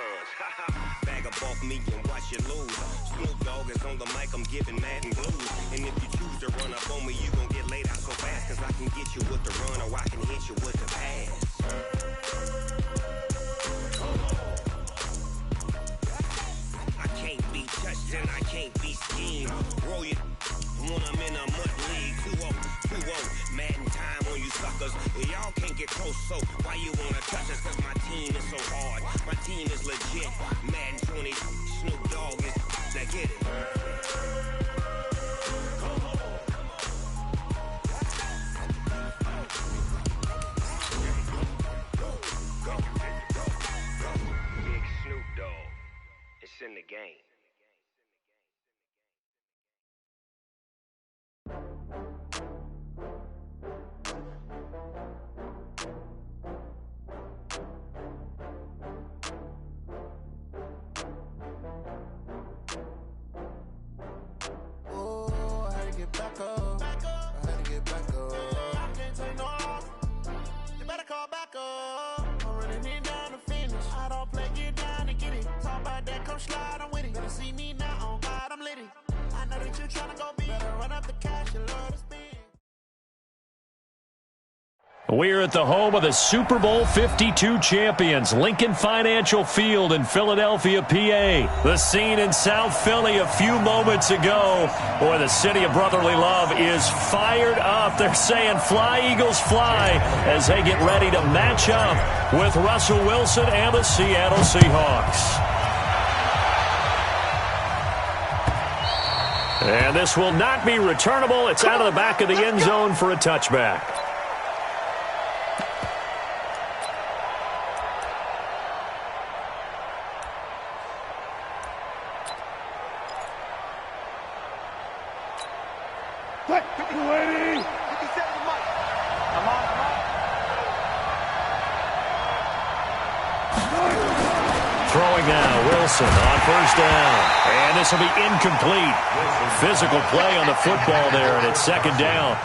guns. Bag a off me and watch you lose. Snoop Dogg is on the mic, I'm giving mad and blues. And if you choose to run up on me, you gon' get laid out so fast. Cause I can get you with the run or I can hit you with the pass. I can't be touched and I can't be schemed. Roll you when I'm in a mud league. 2-0, Madden time on you suckers. Y'all can't get close, so why you wanna touch us? Cause my team is so hard. My team is legit. Madden 20, Snoop Dogg is, now get it. Big Snoop Dogg, it's in the game. Back up. I had to get back up. I can't take no loss. You better call back up. I'm running it down to finish. I don't play, get down and get it. Talk about that, come slide, I'm with it. Better see me now, on God, I'm litty. I know that you tryna go big. Better run up the cash, you love to spend. We're at the home of the Super Bowl 52 champions, Lincoln Financial Field in Philadelphia, PA. The scene in South Philly a few moments ago. Boy, the city of brotherly love is fired up. They're saying, fly, Eagles, fly, as they get ready to match up with Russell Wilson and the Seattle Seahawks. And this will not be returnable. It's out of the back of the end zone for a touchback. Throwing now, Wilson on first down. And this will be incomplete. Physical play on the football there, and it's second down.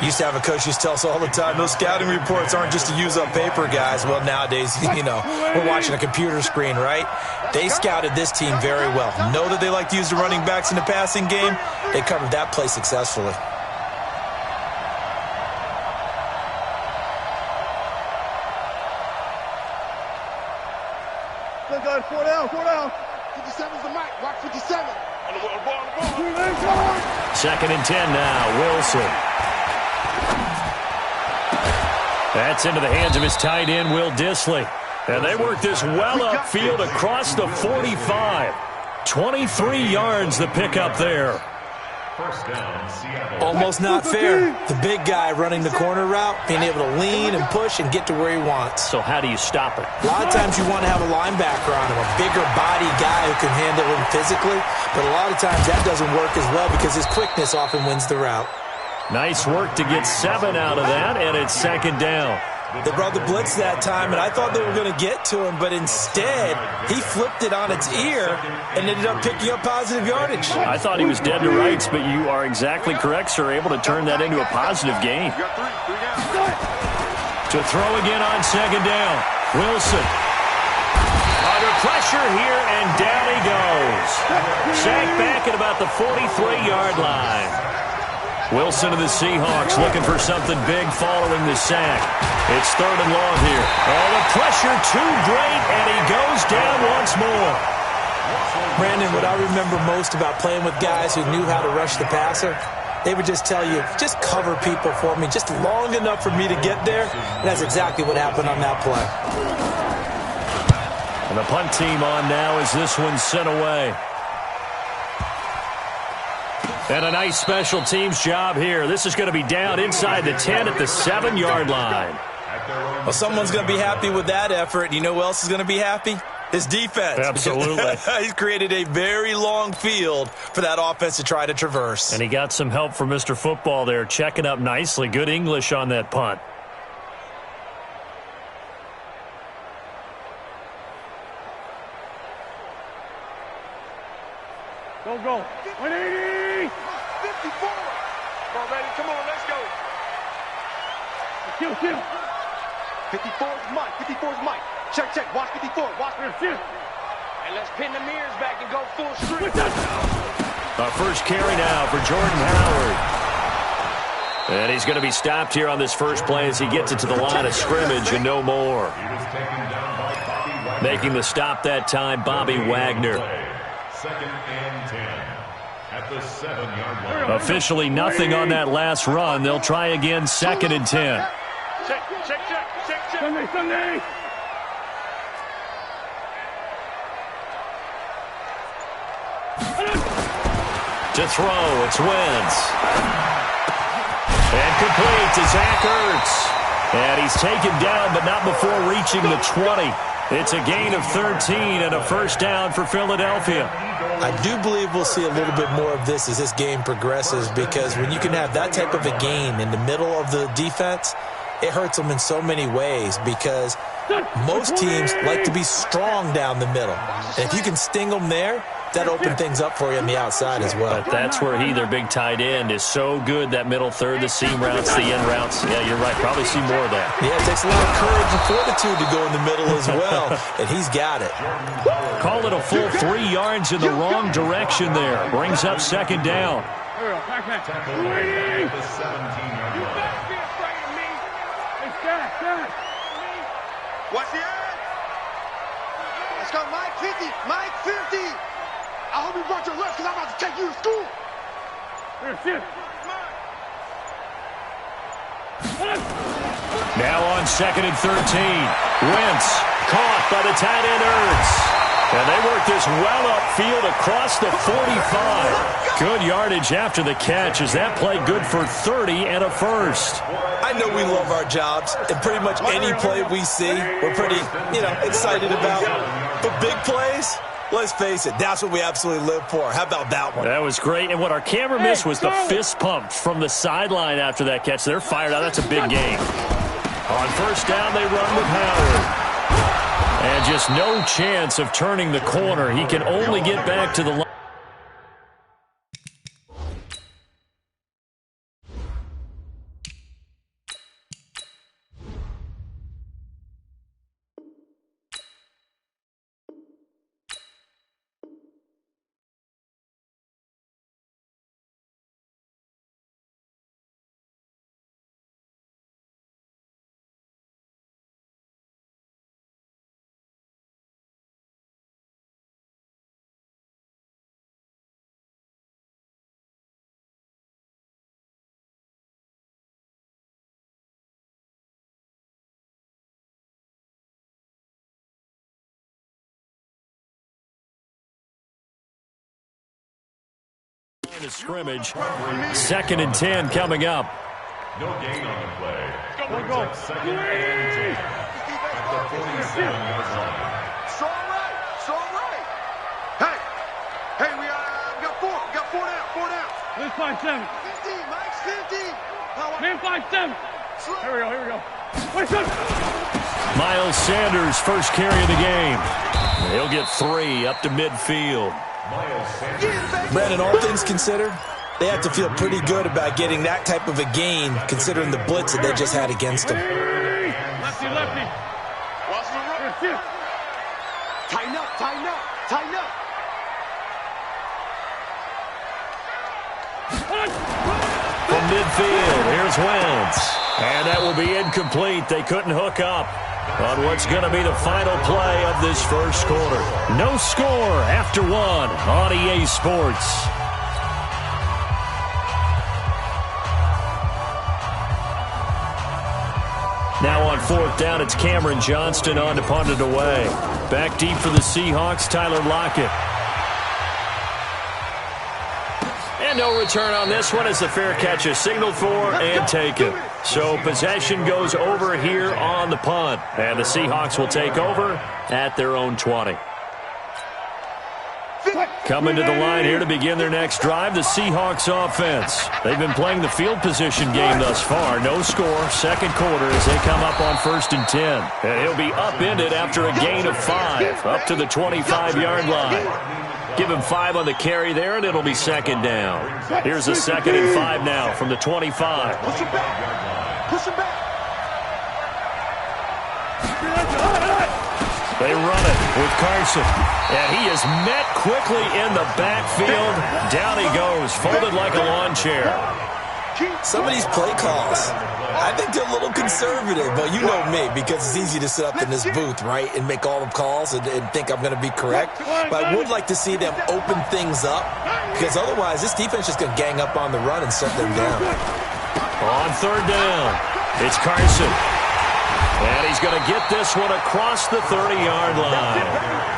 Used to have a coach who used to tell us all the time, those scouting reports aren't just to use up paper, guys. Well, nowadays, we're watching a computer screen, right? They scouted this team very well. Know that they like to use the running backs in the passing game. They covered that play successfully. Four down. 57's the mic. Watch 57. On the ball. Second and 10 now. Wilson. That's into the hands of his tight end, Will Dissly. And they work this well upfield across the 45. 23 yards the pickup there. First down, Seattle. Almost not fair. The big guy running the corner route, being able to lean and push and get to where he wants. So how do you stop it? A lot of times you want to have a linebacker on him, a bigger body guy who can handle him physically. But a lot of times that doesn't work as well because his quickness often wins the route. Nice work to get 7 out of that, and it's second down. They brought the blitz that time, and I thought they were going to get to him, but instead, he flipped it on its ear and ended up picking up positive yardage. I thought he was dead to rights, but you are exactly correct, sir. Able to turn that into a positive gain. To throw again on second down. Wilson. Under pressure here, and down he goes. Sacked back at about the 43-yard line. Wilson of the Seahawks looking for something big following the sack. It's third and long here. Oh, the pressure too great, and he goes down once more. Brandon, what I remember most about playing with guys who knew how to rush the passer, they would just tell you, just cover people for me, just long enough for me to get there. And that's exactly what happened on that play. And the punt team on now as this one's sent away. And a nice special teams job here. This is going to be down inside the 10 at the 7-yard line. Well, someone's going to be happy with that effort. You know who else is going to be happy? His defense. Absolutely. He's created a very long field for that offense to try to traverse. And he got some help from Mr. Football there, checking up nicely. Good English on that punt. Go. 180. 54. Come on, baby. Come on, let's go. Kill. 54's Mike. Check. Watch 54. Watch 54. And let's pin the mirrors back and go full street. A first carry now for Jordan Howard. And he's going to be stopped here on this first play as he gets it to the line of scrimmage and no more. Making the stop that time, Bobby Wagner. 2nd and 10 at the 7-yard line. Officially nothing on that last run. They'll try again 2nd and 10. Check. Sunday. To throw, it's Wentz. And complete to Zach Ertz. And he's taken down, but not before reaching the 20. It's a gain of 13 and a first down for Philadelphia. I do believe we'll see a little bit more of this as this game progresses, because when you can have that type of a gain in the middle of the defense, it hurts them in so many ways, because most teams like to be strong down the middle. And if you can sting them there, that open things up for you on the outside as well. But that's where he, their big tight end, is so good, that middle third, the seam routes, the in routes. Yeah, you're right. Probably see more of that. Yeah, it takes a lot of courage and fortitude to go in the middle as well, and he's got it. Call it a full 3 yards in the wrong direction there. Brings up 2nd down. Tackle at the 17-yard line. Watch the end. Let's go, Mike 50. Mike 50. I hope you brought your left, because I'm about to take you to school. Now on 2nd and 13. Wentz caught by the tight end Ertz. And they work this well upfield across the 45. Good yardage after the catch, as that play good for 30 and a first. I know we love our jobs, and pretty much any play we see, we're pretty, excited about. But big plays, let's face it, that's what we absolutely live for. How about that one? That was great. And what our camera missed was the fist pump from the sideline after that catch. They're fired out. That's a big game. On first down, they run with Howard. And just no chance of turning the corner. He can only get back to the line. The scrimmage. 2nd and 10 coming up. No gain on the play. Go. 2nd and 10 at the 47-yard line. So all right. Hey, we got 4. We got 4 down. Let's 5-7. 50, Mike's 50. Man 5-7. Here we go. Wait, good. Miles Sanders, first carry of the game. He'll get 3 up to midfield. Brandon, all things considered, they have to feel pretty good about getting that type of a gain, considering the blitz that they just had against them. Lefty. Watch the run. Tighten up. From midfield, here's Wentz. And that will be incomplete. They couldn't hook up on what's going to be the final play of this first quarter. No score after 1 on EA Sports. Now on 4th down, it's Cameron Johnston on to punt it away. Back deep for the Seahawks, Tyler Lockett. And no return on this one as the fair catch is signaled for and taken. So possession goes over here on the punt. And the Seahawks will take over at their own 20. Coming to the line here to begin their next drive, the Seahawks offense. They've been playing the field position game thus far. No score, 2nd quarter as they come up on 1st and 10. And he'll be upended after a gain of 5, up to the 25-yard line. Give him 5 on the carry there, and it'll be 2nd down. Here's a 2nd and 5 now from the 25. Push him back. They run it with Carson. And he is met quickly in the backfield. Down he goes, folded like a lawn chair. Some of these play calls, I think they're a little conservative, but you know me, because it's easy to sit up in this booth, right, and make all the calls and think I'm going to be correct. But I would like to see them open things up, because otherwise this defense is going to gang up on the run and shut them down. On third down, it's Carson. And he's going to get this one across the 30-yard line.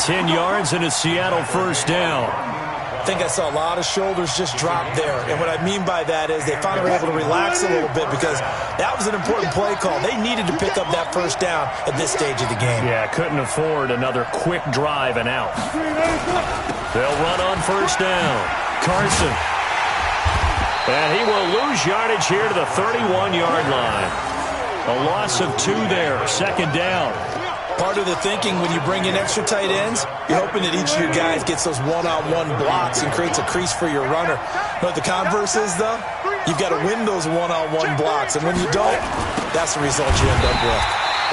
10 yards and a Seattle first down. I think I saw a lot of shoulders just drop there. And what I mean by that is they finally were able to relax a little bit because that was an important play call. They needed to pick up that first down at this stage of the game. Yeah, couldn't afford another quick drive and out. They'll run on first down. Carson. And he will lose yardage here to the 31-yard line. A loss of 2 there, second down. Part of the thinking when you bring in extra tight ends, you're hoping that each of your guys gets those one-on-one blocks and creates a crease for your runner. You know what the converse is, though? You've got to win those one-on-one blocks, and when you don't, that's the result you end up with.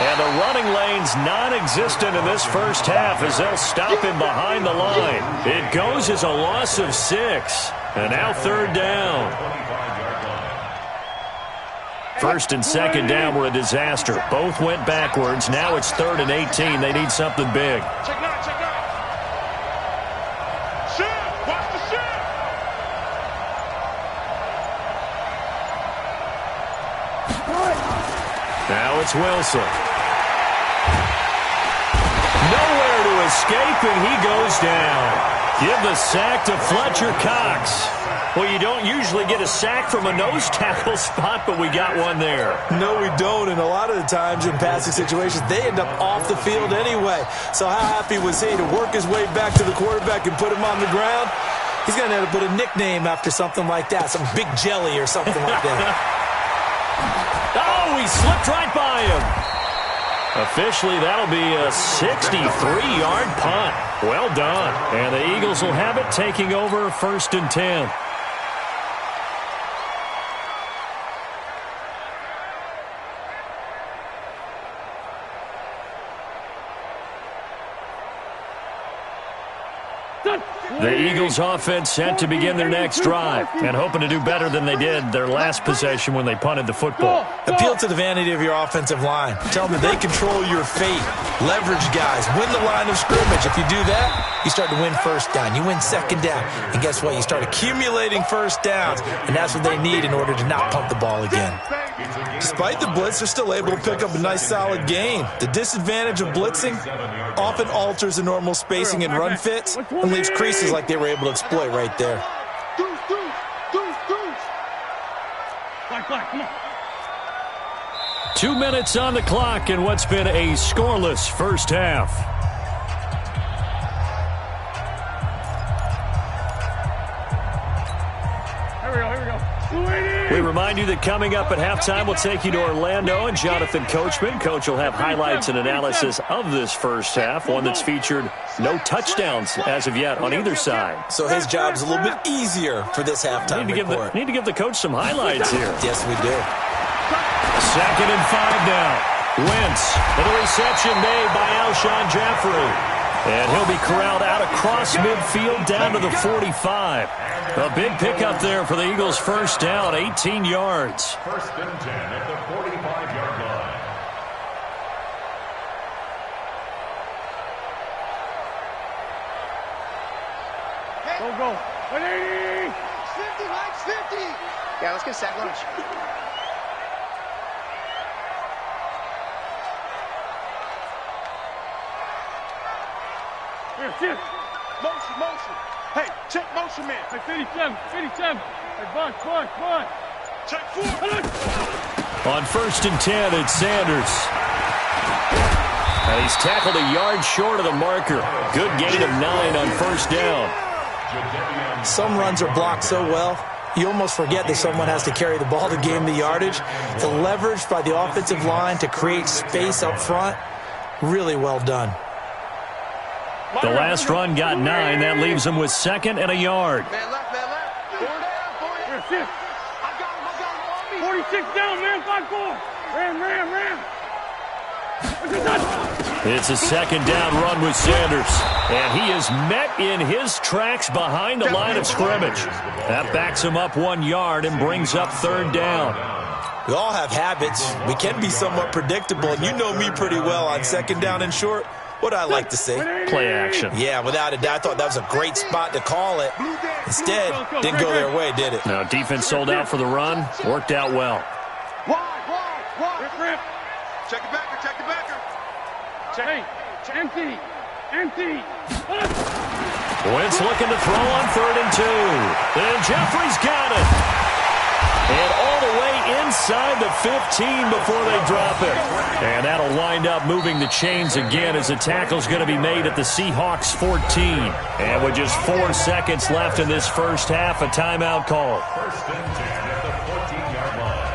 And the running lane's non-existent in this first half as they'll stop him behind the line. It goes as a loss of 6. And now third down. First and second down were a disaster. Both went backwards. Now it's 3rd and 18. They need something big. Check nine, check nine. Shift, watch the shift. Now it's Wilson. Nowhere to escape, and he goes down. Give the sack to Fletcher Cox. Well, you don't usually get a sack from a nose tackle spot, but we got one there. No, we don't, and a lot of the times in passing situations, they end up off the field anyway. So how happy was he to work his way back to the quarterback and put him on the ground? He's going to have to put a nickname after something like that, some Big Jelly or something like that. Oh, he slipped right by him. Officially, that'll be a 63-yard punt. Well done. And the Eagles will have it, taking over 1st and 10. The Eagles offense set to begin their next drive and hoping to do better than they did their last possession when they punted the football. Appeal to the vanity of your offensive line. Tell them they control your fate. Leverage guys. Win the line of scrimmage. If you do that, you start to win first down. You win second down. And guess what? You start accumulating first downs. And that's what they need in order to not punt the ball again. Despite the blitz, they're still able to pick up a nice solid gain. The disadvantage of blitzing often alters the normal spacing and run fits and leaves creases like they were able to exploit right there. Come on. 2 minutes on the clock in what's been a scoreless first half. We remind you that coming up at halftime, we'll take you to Orlando and Jonathan Coachman. Coach will have highlights and analysis of this first half, one that's featured no touchdowns as of yet on either side. So his job's a little bit easier for this halftime report. Need to give the coach some highlights here. Yes, we do. 2nd and 5 now. Wentz, and a reception made by Alshon Jeffrey. And he'll be corralled out across midfield down to the 45. A big pickup there for the Eagles' first down, 18 yards. 1st and 10 at the 45-yard line. Go. 180. 50, Mike's 50. Yeah, let's get sack lunch. Here. Motion. Hey, check motion, man. Hey, 57. Hey, Buck. Check 4. On 1st and 10, it's Sanders. And he's tackled a yard short of the marker. Good gain of 9 on first down. Some runs are blocked so well, you almost forget that someone has to carry the ball to gain the yardage. The leverage by the offensive line to create space up front, really well done. The last run got 9. That leaves him with 2nd and a yard. Man left. 4 down. I got him on me. 46 down, man. 5-4. Ram. Look at that. It's a second down run with Sanders. And he is met in his tracks behind the line of scrimmage. That backs him up 1 yard and brings up third down. We all have habits. We can be somewhat predictable, and you know me pretty well on second down and short. What do I like to say? Play action. Yeah, without a doubt. I thought that was a great spot to call it. Instead, didn't go their way, did it? Now, defense sold out for the run. Worked out well. Rip. Check the backer, check the backer. Hey, empty. Wentz looking to throw on 3rd and 2. And Jeffrey's got it. And all the way inside the 15 before they drop it. And that'll wind up moving the chains again as the tackle's going to be made at the Seahawks 14. And with just 4 seconds left in this first half, a timeout call. 1st and 10 at the 14-yard line.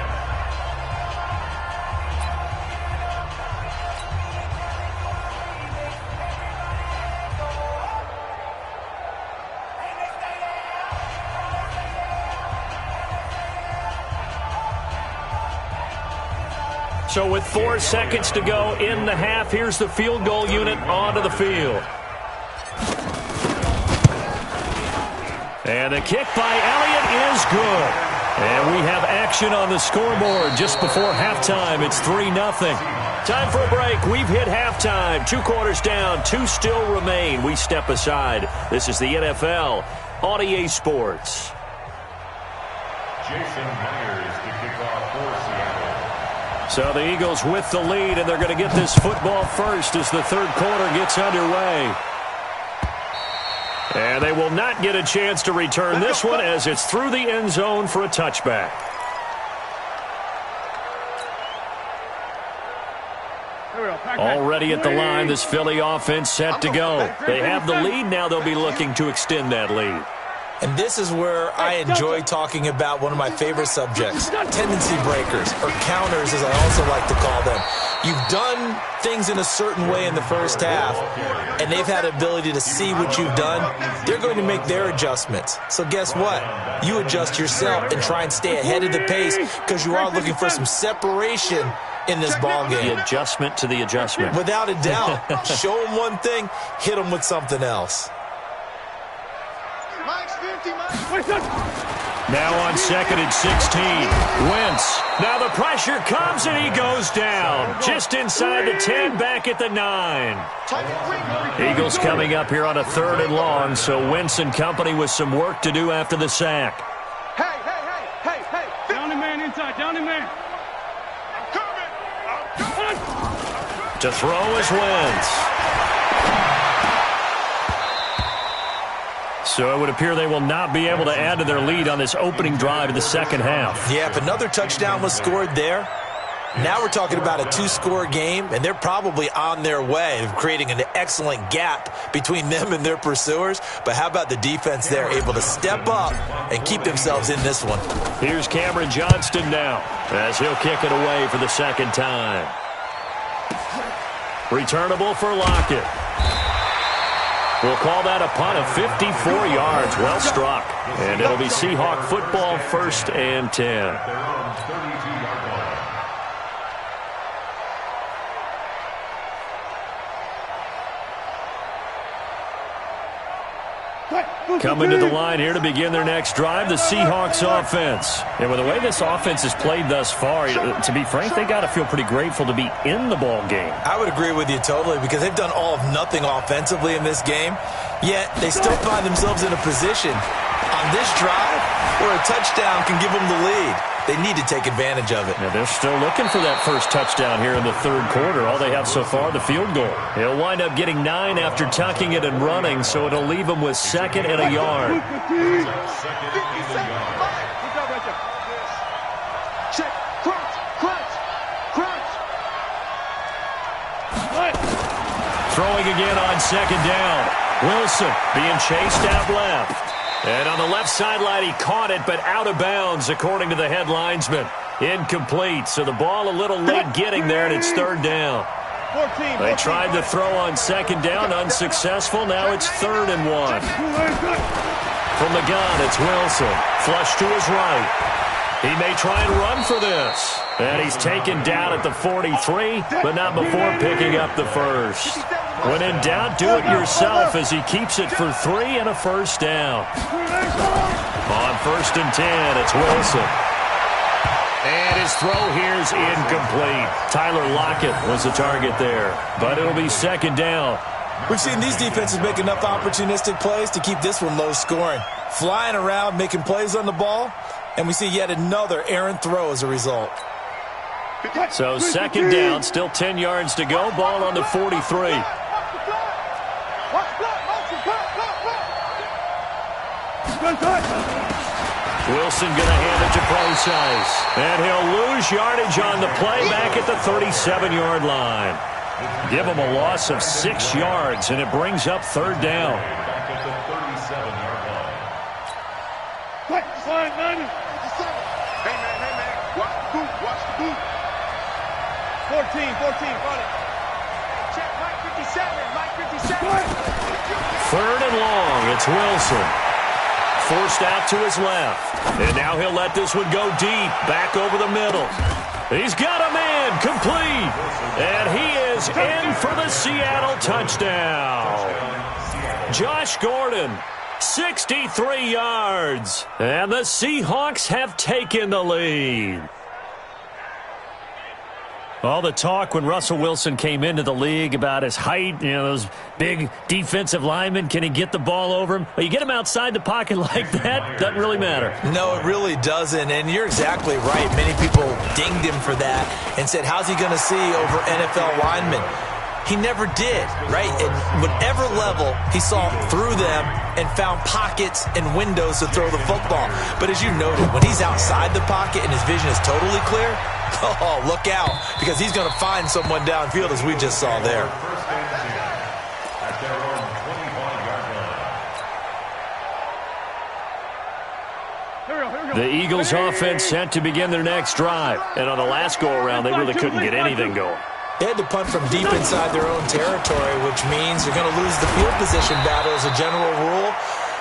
So with 4 seconds to go in the half, here's the field goal unit onto the field. And the kick by Elliott is good. And we have action on the scoreboard just before halftime. It's 3-0. Time for a break. We've hit halftime. 2 quarters down, 2 still remain. We step aside. This is the NFL on EA Sports. Jason Myers to kick off for Seattle. So the Eagles with the lead, and they're going to get this football first as the third quarter gets underway. And they will not get a chance to return this one as it's through the end zone for a touchback. Already at the line, this Philly offense set to go. They have the lead now. They'll be looking to extend that lead. And this is where I enjoy talking about one of my favorite subjects, tendency breakers, or counters as I also like to call them. You've done things in a certain way in the first half, and they've had the ability to see what you've done. They're going to make their adjustments. So guess what? You adjust yourself and try and stay ahead of the pace because you are looking for some separation in this ball game. The adjustment to the adjustment. Without a doubt. Show them one thing, hit them with something else. Now on 2nd and 16, Wentz. Now the pressure comes and he goes down. Just inside the 10, back at the 9. Eagles coming up here on a 3rd and long, so Wentz and company with some work to do after the sack. Hey. Down the man inside, down the man. I'm coming. To throw is Wentz. So it would appear they will not be able to add to their lead on this opening drive of the second half. Yeah, if another touchdown was scored there, now we're talking about a 2-score game, and they're probably on their way of creating an excellent gap between them and their pursuers. But how about the defense there, able to step up and keep themselves in this one? Here's Cameron Johnston now as he'll kick it away for the second time. Returnable for Lockett. We'll call that a punt of 54 yards. Well struck. And it'll be Seahawk football, 1st and 10. Coming to the line here to begin their next drive, the Seahawks offense. And with the way this offense has played thus far, to be frank, they got to feel pretty grateful to be in the ball game. I would agree with you totally because they've done all of nothing offensively in this game, yet they still find themselves in a position on this drive where a touchdown can give them the lead. They need to take advantage of it. Yeah, they're still looking for that first touchdown here in the third quarter. All they have so far, the field goal. He'll wind up getting 9 after tucking it and running, so it'll leave him with 2nd and a yard. Check, crunch. Throwing again on 2nd down. Wilson being chased out left. And on the left sideline, he caught it, but out of bounds, according to the head linesman. Incomplete, so the ball a little late getting there, and it's 3rd down. They tried to throw on 2nd down, unsuccessful. Now it's 3rd and 1. From the gun, it's Wilson. Flush to his right. He may try and run for this. And he's taken down at the 43, but not before picking up the first. When in doubt, do it yourself as he keeps it for 3 and a first down. On 1st and 10, it's Wilson. And his throw here's incomplete. Tyler Lockett was the target there, but it'll be 2nd down. We've seen these defenses make enough opportunistic plays to keep this one low scoring. Flying around, making plays on the ball, and we see yet another errant throw as a result. So 2nd down, still 10 yards to go. Ball on the 43. Wilson going to hand it to Procise. And he'll lose yardage on the play back at the 37-yard line. Give him a loss of 6 yards, and it brings up 3rd down. Back at the 37-yard line. Hey, man. Watch the boot. 14, run it. Check Mike 57. 3rd and long. It's Wilson. Forced out to his left. And now he'll let this one go deep. Back over the middle. He's got a man complete. And he is in for the Seattle touchdown. Josh Gordon, 63 yards. And the Seahawks have taken the lead. All the talk when Russell Wilson came into the league about his height, those big defensive linemen, can he get the ball over him? Well, you get him outside the pocket like that, doesn't really matter. No, it really doesn't, and you're exactly right. Many people dinged him for that and said, how's he going to see over NFL linemen? He never did, right? At whatever level, he saw through them and found pockets and windows to throw the football. But as you noted, when he's outside the pocket and his vision is totally clear, oh, look out, because he's going to find someone downfield, as we just saw there. First and 10 at their own 25-yard line. The Eagles offense set to begin their next drive. And on the last go-around, they really couldn't get anything going. They had to punt from deep inside their own territory, which means they're going to lose the field position battle as a general rule.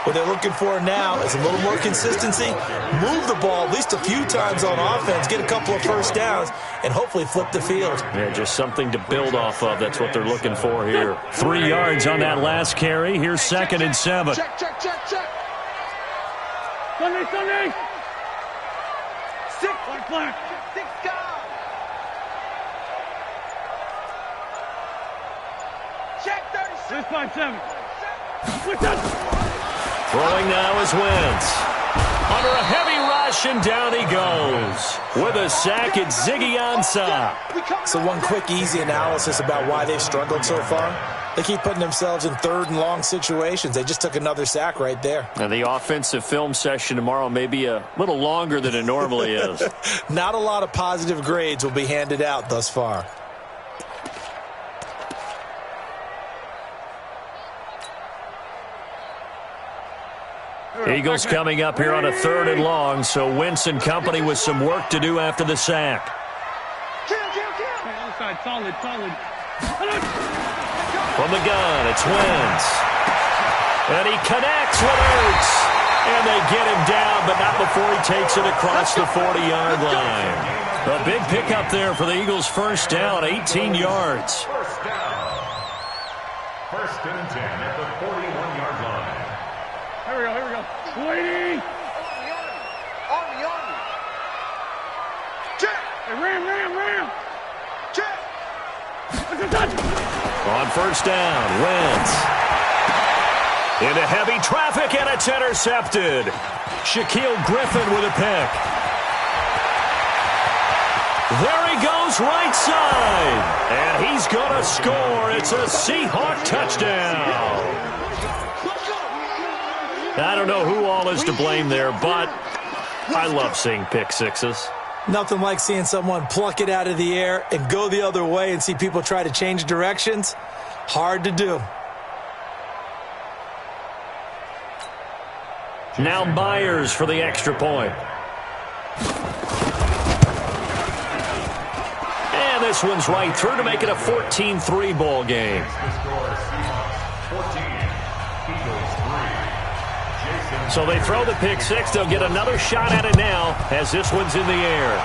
What they're looking for now is a little more consistency, move the ball at least a few times on offense, get a couple of first downs, and hopefully flip the field. Yeah, just something to build off of. That's what they're looking for here. 3 yards on that last carry. Here's 2nd and 7. Check. Sunday. 6. Flag. 6 guys. Check 36. 6-5-7. Throwing now is Wentz. Under a heavy rush, and down he goes. With a sack, it's Ziggy Ansah. So one quick, easy analysis about why they've struggled so far. They keep putting themselves in 3rd and long situations. They just took another sack right there. And the offensive film session tomorrow may be a little longer than it normally is. Not a lot of positive grades will be handed out thus far. Eagles coming up here on a 3rd and long, so Wentz and company with some work to do after the sack. Outside, solid. From the gun, it's Wentz. And he connects with Ertz. And they get him down, but not before he takes it across the 40-yard line. A big pickup there for the Eagles' first down, 18 yards. First down. 1st and 10 at the 41-yard line. Here we go. Waiting. Army. Check. Hey, ram. Check. On 1st down, Wentz. Into heavy traffic, and it's intercepted. Shaquille Griffin with a pick. There he goes right side. And he's going to score. It's a Seahawk touchdown. I don't know who all is to blame there, but I love seeing pick sixes. Nothing like seeing someone pluck it out of the air and go the other way and see people try to change directions. Hard to do. Now Myers for the extra point. And this one's right through to make it a 14-3 ball game. The score, Seahawks 14, Eagles 3. Jason So they throw the pick six. They'll get another shot at it now as this one's in the air.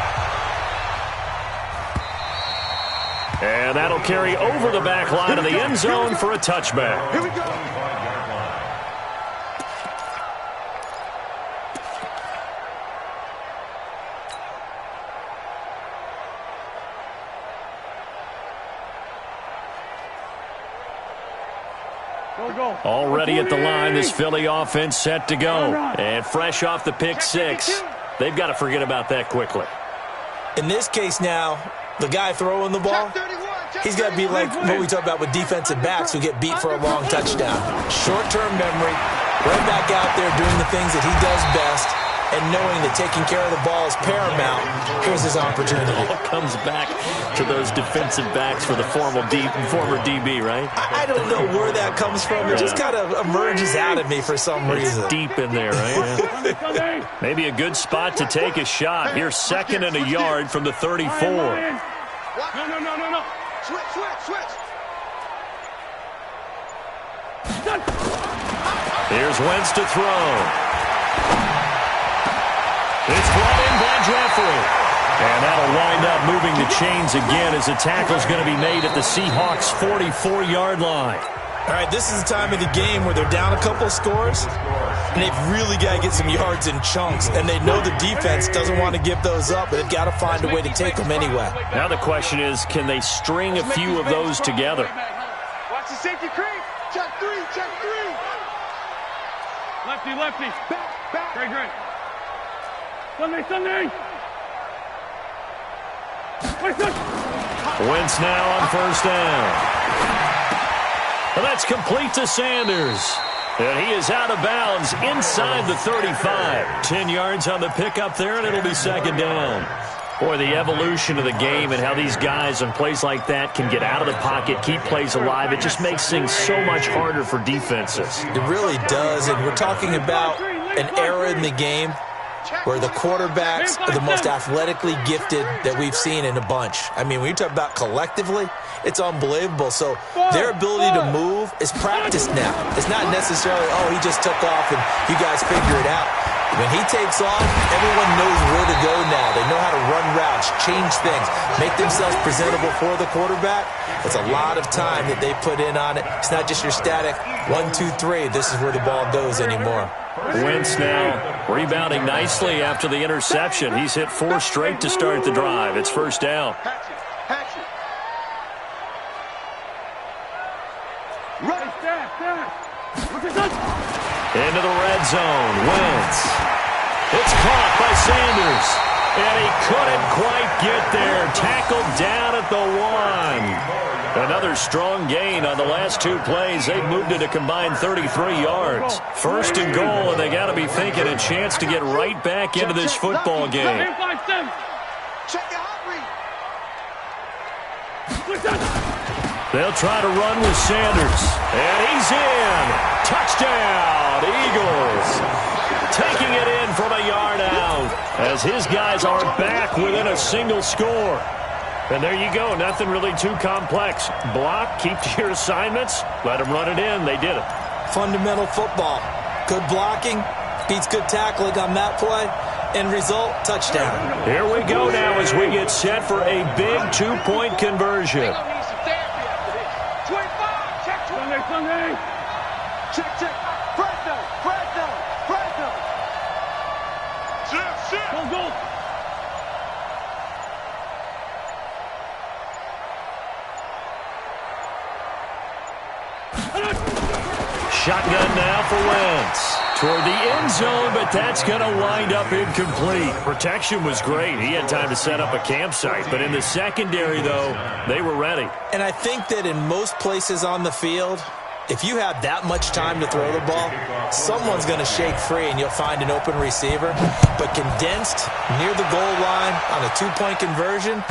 And that'll carry over the back line of the end zone for a touchback. Here we go. Already at the line, this Philly offense set to go. And fresh off the pick six, they've got to forget about that quickly. In this case now, the guy throwing the ball, he's got to be like what we talk about with defensive backs who get beat for a long touchdown. Short-term memory, right back out there doing the things that he does best, and knowing that taking care of the ball is paramount. Here's his opportunity. It all comes back to those defensive backs for the former DB, right? I don't know where that comes from. It just kind of emerges out of me for some reason. It's deep in there, right? Yeah. Maybe a good spot to take a shot. Here's 2nd and a yard from the 34. No. Switch. Here's Wentz to throw. It's brought in by Jeffrey. And that'll wind up moving the chains again as the tackle's going to be made at the Seahawks' 44-yard line. All right, this is the time of the game where they're down a couple of scores, and they've really got to get some yards in chunks. And they know the defense doesn't want to give those up, but they've got to find a way to take them anyway. Now the question is, can they string a few of those together? Watch the safety creep. Check three. Lefty. Back. Great. Sunday. Wentz now on first down. And that's complete to Sanders. And he is out of bounds inside the 35. 10 yards on the pickup there, and it'll be 2nd down. Boy, the evolution of the game and how these guys on plays like that can get out of the pocket, keep plays alive, it just makes things so much harder for defenses. It really does, and we're talking about an era in the game where the quarterbacks are the most athletically gifted that we've seen in a bunch. I mean, when you talk about collectively, it's unbelievable. So their ability to move is practiced now. It's not necessarily, oh, he just took off and you guys figure it out. When he takes off, everyone knows where to go now. They know how to run routes, change things, make themselves presentable for the quarterback. It's a lot of time that they put in on it. It's not just your static 1, 2, 3. This is where the ball goes anymore. Wentz now rebounding nicely after the interception. He's hit 4 straight to start the drive. It's first down. Hatch it. Right. Into the red zone. Wentz. It's caught by Sanders. And he couldn't quite get there. Tackled down at the 1. Another strong gain on the last 2 plays. They've moved it a combined 33 yards. 1st and goal, and they got to be thinking a chance to get right back into this football game. Check the hot read. They'll try to run with Sanders. And he's in. Touchdown, Eagles. Taking it in from a yard out as his guys are back within a single score. And there you go. Nothing really too complex. Block, keep to your assignments, let them run it in. They did it. Fundamental football. Good blocking beats good tackling on that play. End result, touchdown. Here we go now as we get set for a big 2-point conversion. 25. Check 20. Sunday. Check. Fresno. Go. Shotgun now for Wentz. Toward the end zone, but that's going to wind up incomplete. Protection was great. He had time to set up a campsite. But in the secondary, though, they were ready. And I think that in most places on the field, if you have that much time to throw the ball, someone's going to shake free and you'll find an open receiver. But condensed near the goal line on a 2-point conversion,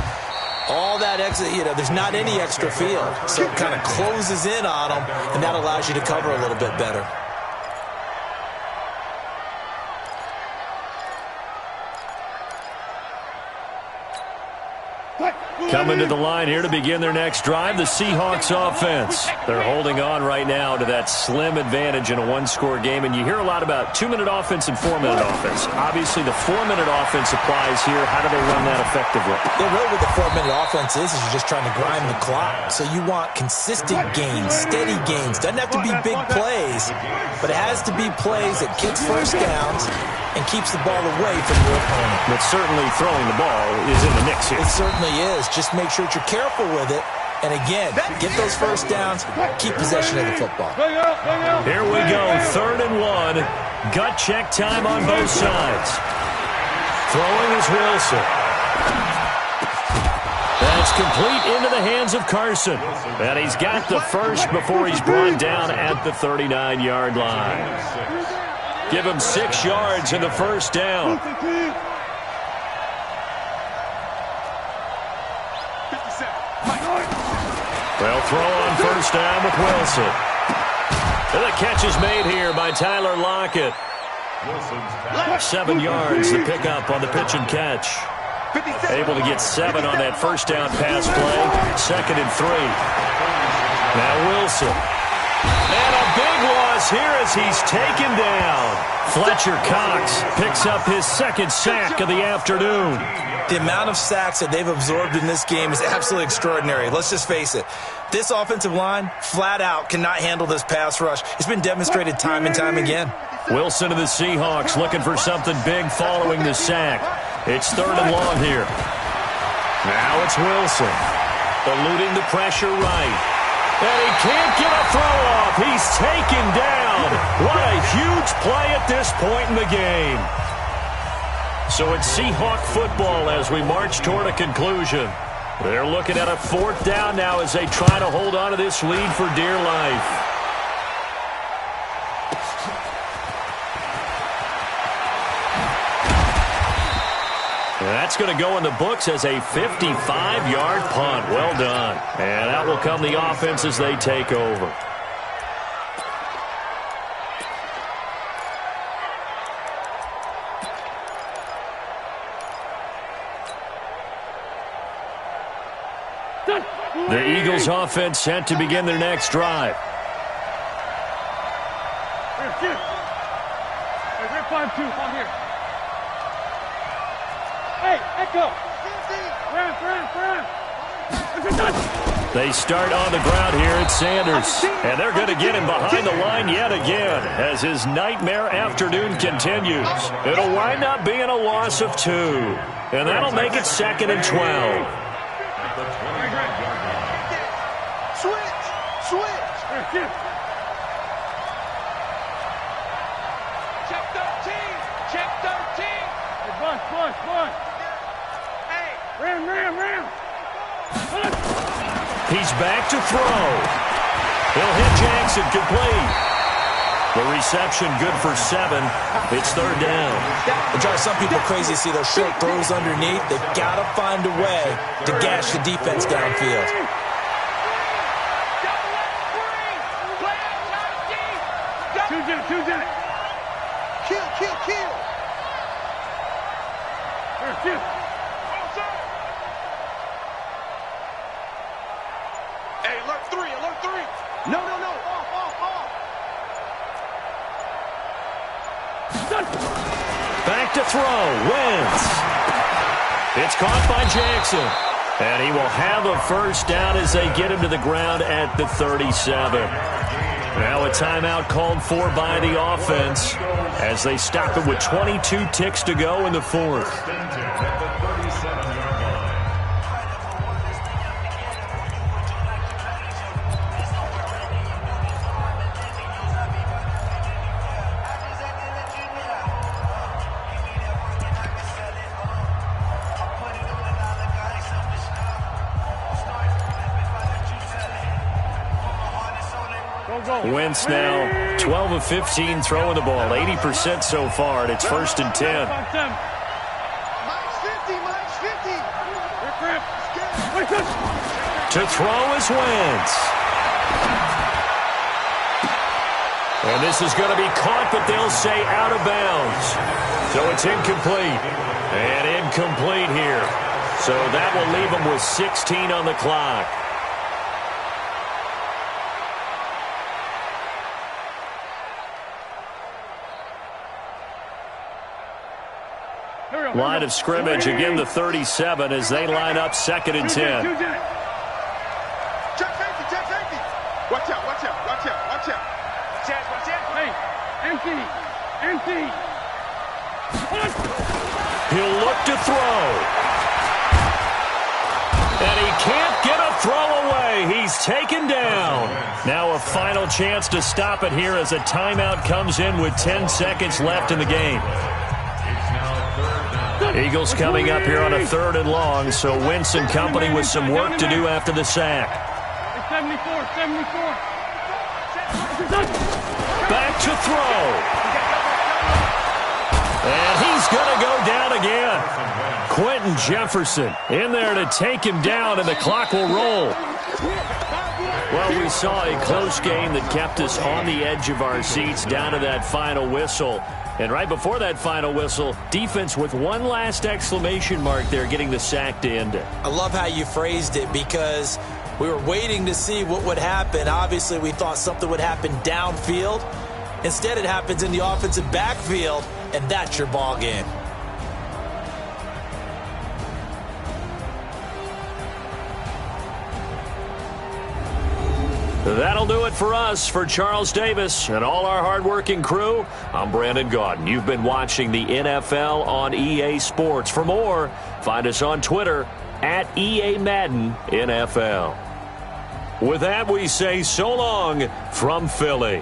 all that extra, there's not any extra field. So it kind of closes in on them, and that allows you to cover a little bit better. Coming to the line here to begin their next drive, the Seahawks offense. They're holding on right now to that slim advantage in a one-score game, and you hear a lot about 2-minute offense and 4-minute offense. Obviously, the 4-minute offense applies here. How do they run that effectively? Yeah, really what the 4-minute offense is you're just trying to grind the clock. So you want consistent gains, steady gains. Doesn't have to be big plays, but it has to be plays that gets first downs and keeps the ball away from your opponent. But certainly throwing the ball is in the mix here. It certainly is. Just make sure that you're careful with it. And again, get those first downs, keep possession of the football. Here we go, 3rd and 1. Gut check time on both sides. Throwing is Wilson. That's complete into the hands of Carson. And he's got the first before he's brought down at the 39-yard line. Give him 6 yards in the first down. They'll throw on first down with Wilson. And the catch is made here by Tyler Lockett. 7 yards, the pickup on the pitch and catch. Able to get 7 on that first down pass play. 2nd and 3. Now Wilson. And a big loss here as he's taken down. Fletcher Cox picks up his 2nd sack of the afternoon. The amount of sacks that they've absorbed in this game is absolutely extraordinary. Let's just face it. This offensive line, flat out, cannot handle this pass rush. It's been demonstrated time and time again. Wilson of the Seahawks looking for something big following the sack. It's 3rd and long here. Now it's Wilson. Eluding the pressure right. And he can't get a throw off. He's taken down. What a huge play at this point in the game. So it's Seahawk football as we march toward a conclusion. They're looking at a 4th down now as they try to hold on to this lead for dear life. That's going to go in the books as a 55-yard punt. Well done. And out will come the offense as they take over. The Eagles offense set to begin their next drive. Here, 5-2, on here. Hey, Echo! They start on the ground here at Sanders. And they're going to get him behind the line yet again as his nightmare afternoon continues. It'll wind up being a loss of 2. And that'll make it 2nd and 12. Switch! Check 13! Check 13! Hey, Bush! Hey! Ram! He's back to throw. He'll hit Jackson complete. The reception good for 7. It's 3rd down. It drives some people crazy to see those short throws underneath. They've got to find a way to gash the defense downfield. Two Jack. Kill. Here. Hey, alert 3. No. Off. Back to throw. Wentz. It's caught by Jackson. And he will have a first down as they get him to the ground at the 37. Now a timeout called for by the offense as they stop it with 22 ticks to go in the 4th. Wentz now 12 of 15 throwing the ball, 80% so far, and it's 1st and 10. To throw is Wentz. And this is going to be caught, but they'll say out of bounds. So it's incomplete. And incomplete here. So that will leave them with 16 on the clock. Line of scrimmage, again the 37 as they line up 2nd and 10. Check safety, check safety. Watch out, watch out, watch out, watch out. Chaz, watch out. Hey, empty, empty. He'll look to throw. And he can't get a throw away. He's taken down. Now a final chance to stop it here as a timeout comes in with 10 seconds left in the game. Eagles coming up here on a 3rd and long, so Wentz and company with some work to do after the sack. 74. Back to throw. And he's going to go down again. Quentin Jefferson in there to take him down, and the clock will roll. Well, we saw a close game that kept us on the edge of our seats down to that final whistle. And right before that final whistle, defense with one last exclamation mark there, getting the sack to end it. I love how you phrased it because we were waiting to see what would happen. Obviously, we thought something would happen downfield. Instead, it happens in the offensive backfield, and that's your ball game. That'll do it for us. For Charles Davis and all our hardworking crew, I'm Brandon Gaudin. You've been watching the NFL on EA Sports. For more, find us on Twitter at EA Madden NFL. With that, we say so long from Philly.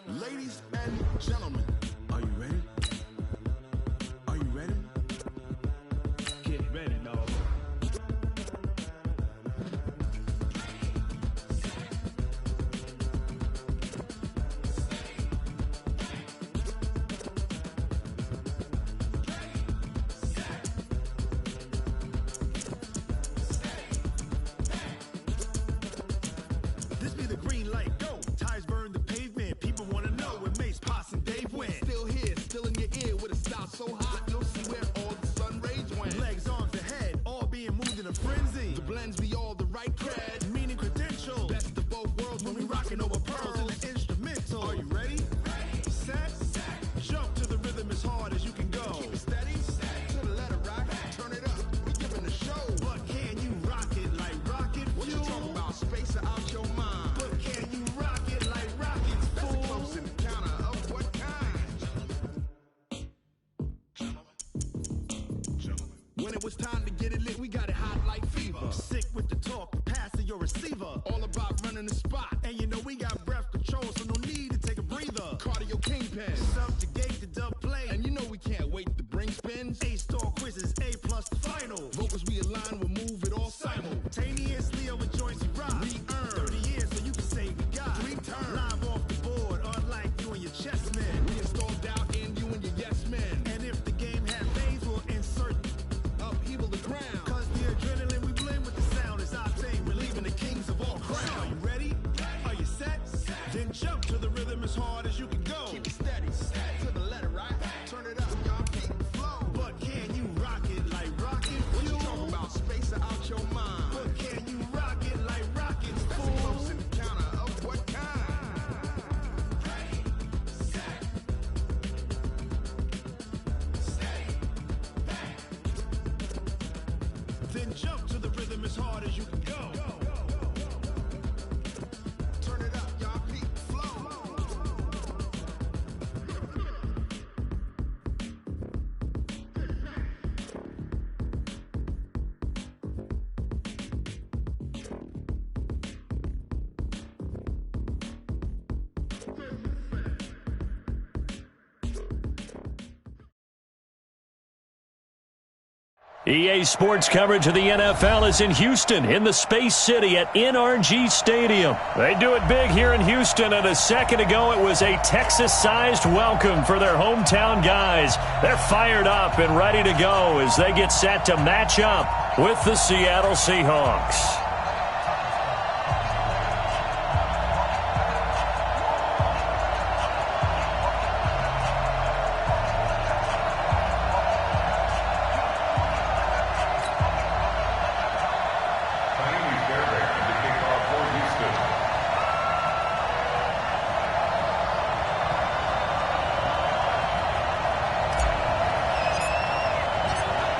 Ladies and gentlemen, are you ready? Are you ready? Get ready, dog. This be the green light, go. Tires burn the pavement. People want to know where Mace, Poss, and Dave went. Still here, still in your ear with a style so hot, you'll see where all the sun rays went. Legs, arms, and head, all being moved in a frenzy. The blends be all the right cred, meaning credential. Best of both worlds when we rockin' over pearls in the instrumental. Are you ready? Set, jump to the rhythm as hard as you can go. Keep it steady, to the letter rock, turn it up, we giving the show. But can you rock it like rocket fuel? What you talking about, space or out your mind? But can you rock it like rockets, fool? That's a close encounter of what kind? When it was time to get it lit, we got it hot like fever. Sick with the talk, passing your receiver. All about running the spot. And you know we got breath control, so no need to take a breather. Cardio kingpin, subjugate the dub play. And you know we can't wait to bring spins. A-star quizzes, A+ the final. Vocals we align, we'll move it all simultaneously over joints we rock. We earn 30 years, so you can say we got 3 turns. Live off the board, unlike you and your chess men. We installed doubt in you and your yes men. And if the game had lanes, we'll insert upheaval the crown. Cause the adrenaline we blend with the sound is our thing. We're leaving the kings of all crowns. Are you ready? Are you set? Then jump to the rhythm as hard as you can go. Keep it steady, to the letter right. Turn it up, y'all keep the flow. But can you rock it like rocket fuel? What you talking about, space or out your Jump to the rhythm as hard as you can go. Turn it up, y'all. Peak flow. EA Sports coverage of the NFL is in Houston, in the Space City at NRG Stadium. They do it big here in Houston, and a second ago it was a Texas-sized welcome for their hometown guys. They're fired up and ready to go as they get set to match up with the Seattle Seahawks.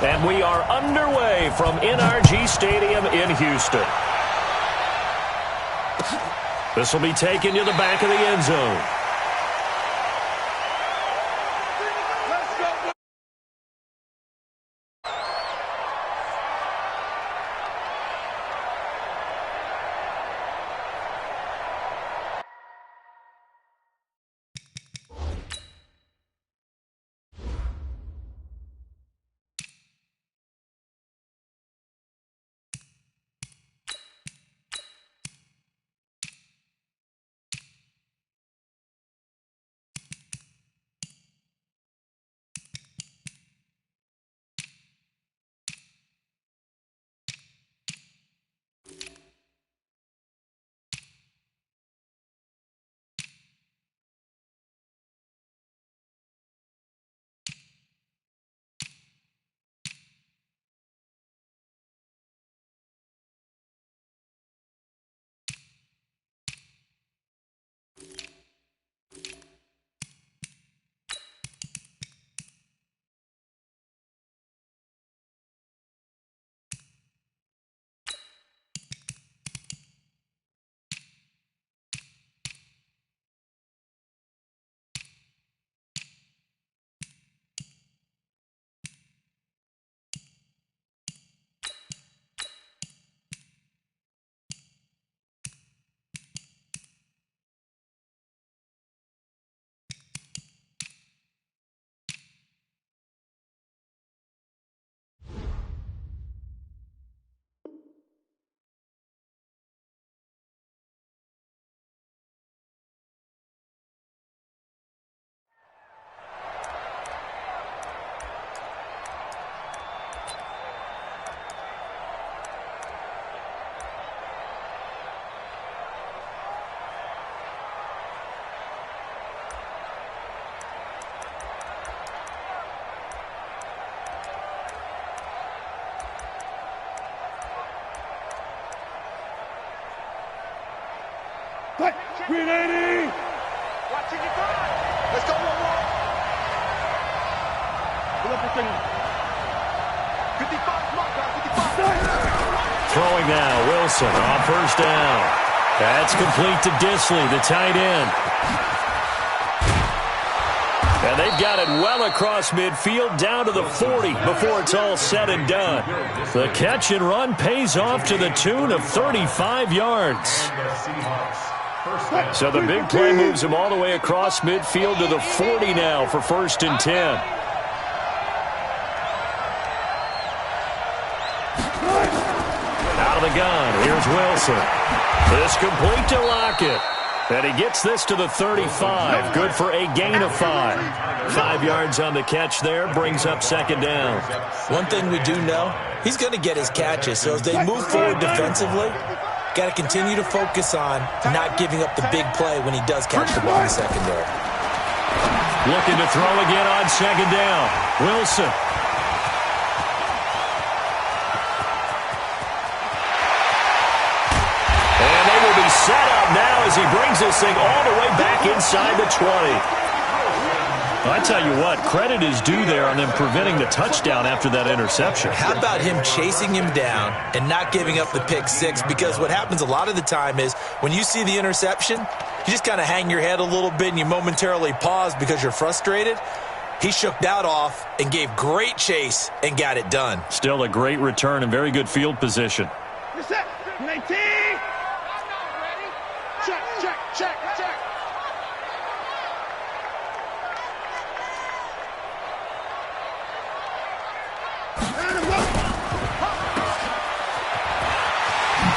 And we are underway from NRG Stadium in Houston. This will be taken to the back of the end zone. Green 80! Watching it go! Let's go, 1-1! 55, mark, 55! Throwing now, Wilson on first down. That's complete to Disley, the tight end. And they've got it well across midfield, down to the 40 before it's all said and done. The catch and run pays off to the tune of 35 yards. So the big play moves him all the way across midfield to the 40 now for 1st and 10. Out of the gun, here's Wilson. This complete to Lockett. And he gets this to the 35. Good for a gain of 5. 5 yards on the catch there, brings up 2nd down. One thing we do know, he's going to get his catches. So as they move forward defensively, got to continue to focus on not giving up the big play when he does catch the ball in secondary. Looking to throw again on 2nd down. Wilson. And they will be set up now as he brings this thing all the way back inside the 20. I tell you what, credit is due there on them preventing the touchdown after that interception. How about him chasing him down and not giving up the pick six? Because what happens a lot of the time is when you see the interception, you just kind of hang your head a little bit and you momentarily pause because you're frustrated. He shook that off and gave great chase and got it done. Still a great return and very good field position. You're set. 19. Check, check, check, check.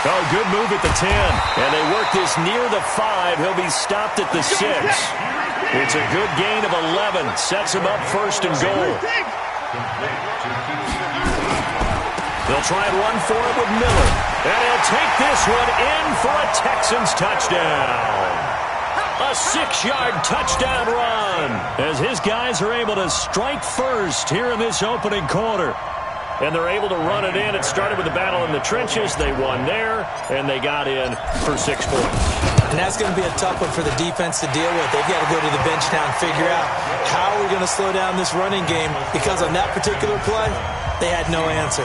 Oh, good move at the 10. And they work this near the 5. He'll be stopped at the 6. It's a good gain of 11. Sets him up first and goal. They'll try and run for it with Miller. And he'll take this one in for a Texans touchdown. A 6-yard touchdown run as his guys are able to strike first here in this opening quarter. And they're able to run it in. It started with a battle in the trenches. They won there, and they got in for 6 points. And that's going to be a tough one for the defense to deal with. They've got to go to the bench now and figure out how are we going to slow down this running game, because on that particular play, they had no answer.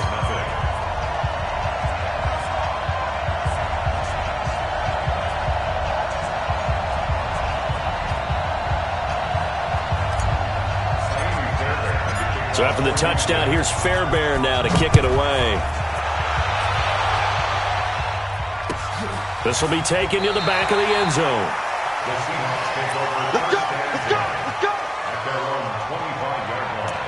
So after the touchdown, here's Fairbairn now to kick it away. This will be taken to the back of the end zone. Let's go, let's go, let's go. At their own 25-yard line.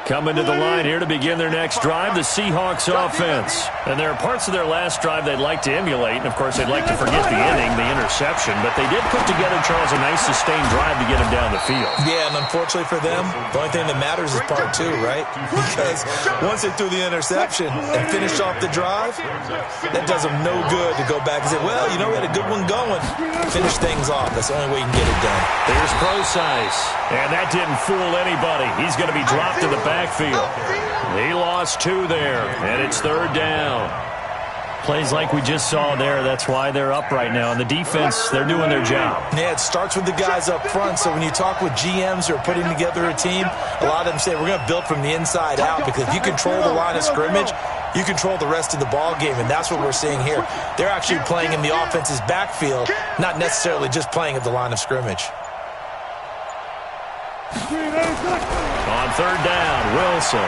Coming to the line here to begin their next drive, the Seahawks offense. And there are parts of their last drive they'd like to emulate, and of course they'd like to forget the inning, the interception, but they did put together, Charles, a nice sustained drive to get him down the field. Yeah, and unfortunately for them, the only thing that matters is part 2, right? Because once they threw the interception and finished off the drive, that does them no good to go back and say, well, you know, we had a good one going. Finish things off. That's the only way you can get it done. There's Procise, and that didn't fool anybody. He's going to be dropped in the backfield. He lost 2 there, and it's 3rd down. Plays like we just saw there, that's why they're up right now. And the defense, they're doing their job. Yeah, it starts with the guys up front. So when you talk with GMs who are putting together a team, a lot of them say, we're going to build from the inside out, because if you control the line of scrimmage, you control the rest of the ball game, and that's what we're seeing here. They're actually playing in the offense's backfield, not necessarily just playing at the line of scrimmage. On 3rd down, Wilson.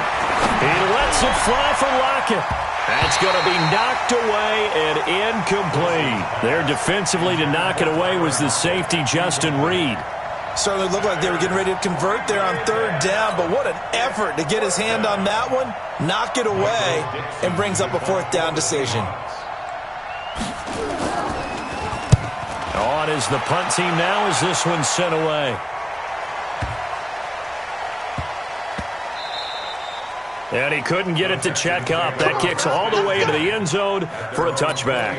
He lets it fly for Lockett. That's going to be knocked away and incomplete. There defensively to knock it away was the safety, Justin Reed. Certainly looked like they were getting ready to convert there on 3rd down, but what an effort to get his hand on that one, knock it away, and brings up a 4th down decision. On is the punt team now as this one's sent away. And he couldn't get it to check up. That kicks all the way into the end zone for a touchback.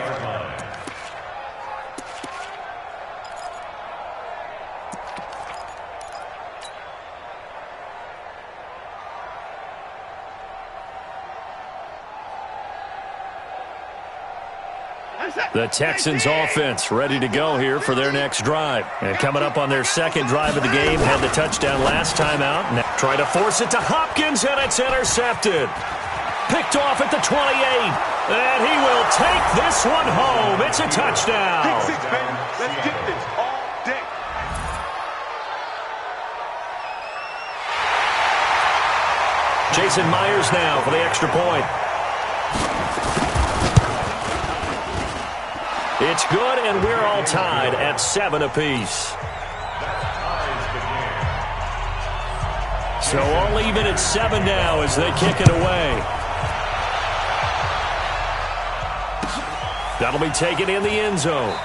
The Texans offense ready to go here for their next drive. And coming up on their 2nd drive of the game, had the touchdown last time out. Now try to force it to Hopkins, and it's intercepted. Picked off at the 28. And he will take this one home. It's a touchdown. Pick 6, baby. Let's get this all day. Jason Myers now for the extra point. It's good, and we're all tied at 7 apiece. So all even at 7 now as they kick it away. That'll be taken in the end zone.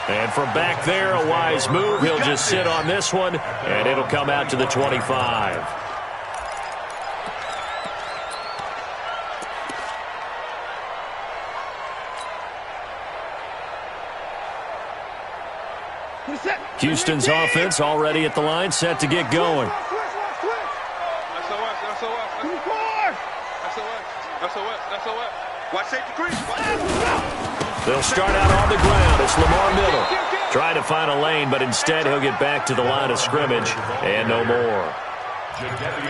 And from back there, a wise move. He'll just sit on this one, and it'll come out to the 25. Houston's offense already at the line, set to get going. That's what. Watch safety creep. They'll start out on the ground. It's Lamar Miller trying to find a lane, but instead he'll get back to the line of scrimmage and no more.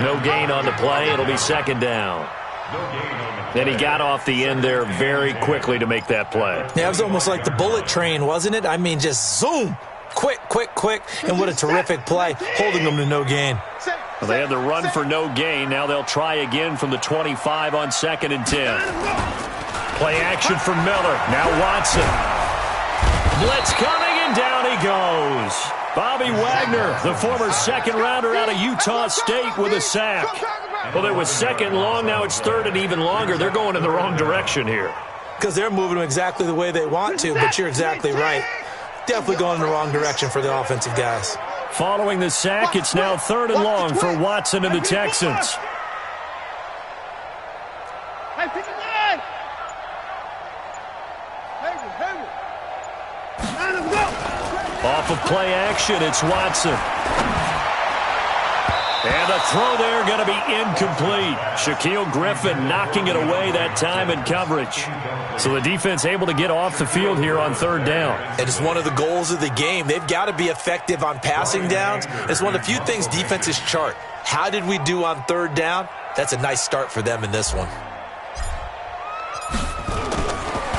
No gain on the play. It'll be second down. And he got off the end there very quickly to make that play. Yeah, it was almost like the bullet train, wasn't it? I mean, just zoom. Quick. And what a terrific play, holding them to no gain. Well, they had the run for no gain. Now they'll try again from the 25 on 2nd and 10. Play action for Miller. Now Watson. Blitz coming, and down he goes. Bobby Wagner, the former second-rounder out of Utah State, with a sack. Well, it was second long. Now it's third and even longer. They're going in the wrong direction here. Because they're moving them exactly the way they want to, but you're exactly right. Definitely going in the wrong direction for the offensive guys. Following the sack, it's now third and long for Watson and the Texans. Off of play action, it's Watson. And the throw there going to be incomplete. Shaquille Griffin knocking it away that time in coverage. So the defense able to get off the field here on third down. It is one of the goals of the game. They've got to be effective on passing downs. It's one of the few things defenses chart. How did we do on third down? That's a nice start for them in this one.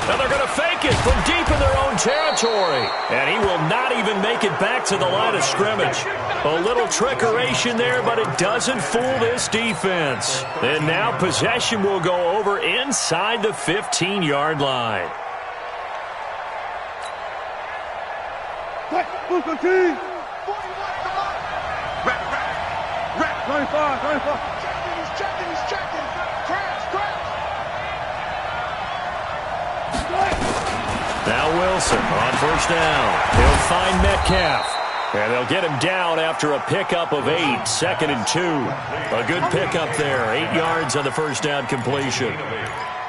Now they're going to fake it from deep in their own territory. And he will not even make it back to the line of scrimmage. A little trickeration there, but it doesn't fool this defense. And now possession will go over inside the 15-yard line. Move the team. 41, come on. Rap. 25. He's checking. Crash. Now Wilson on first down. He'll find Metcalf. And they'll get him down after a pickup of 8, 2nd and 2. A good pickup there, 8 yards on the first down completion.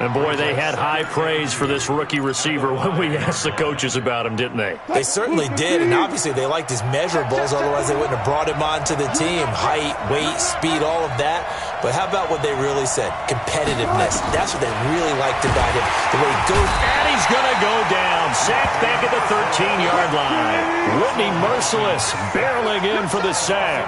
And, boy, they had high praise for this rookie receiver when we asked the coaches about him, didn't they? They certainly did, and obviously they liked his measurables, otherwise they wouldn't have brought him onto the team. Height, weight, speed, all of that. But how about what they really said? Competitiveness. That's what they really liked about him. The way he goes. And he's going to go down. Sacked back at the 13-yard line. Whitney Merciless barreling in for the sack.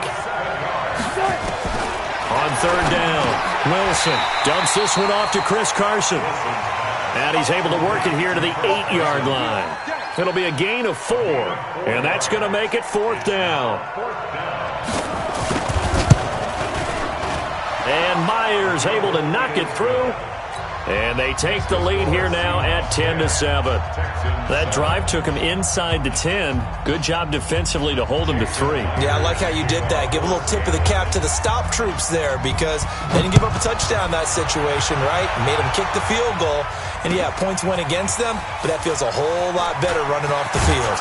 On third down, Wilson dumps this one off to Chris Carson. And he's able to work it here to the 8-yard line. It'll be a gain of 4, and that's going to make it 4th down. And Myers able to knock it through. And they take the lead here now at 10-7. That drive took him inside the 10. Good job defensively to hold him to 3. Yeah, I like how you did that. Give a little tip of the cap to the stop troops there because they didn't give up a touchdown in that situation, right? Made them kick the field goal. And, yeah, points went against them, but that feels a whole lot better running off the field.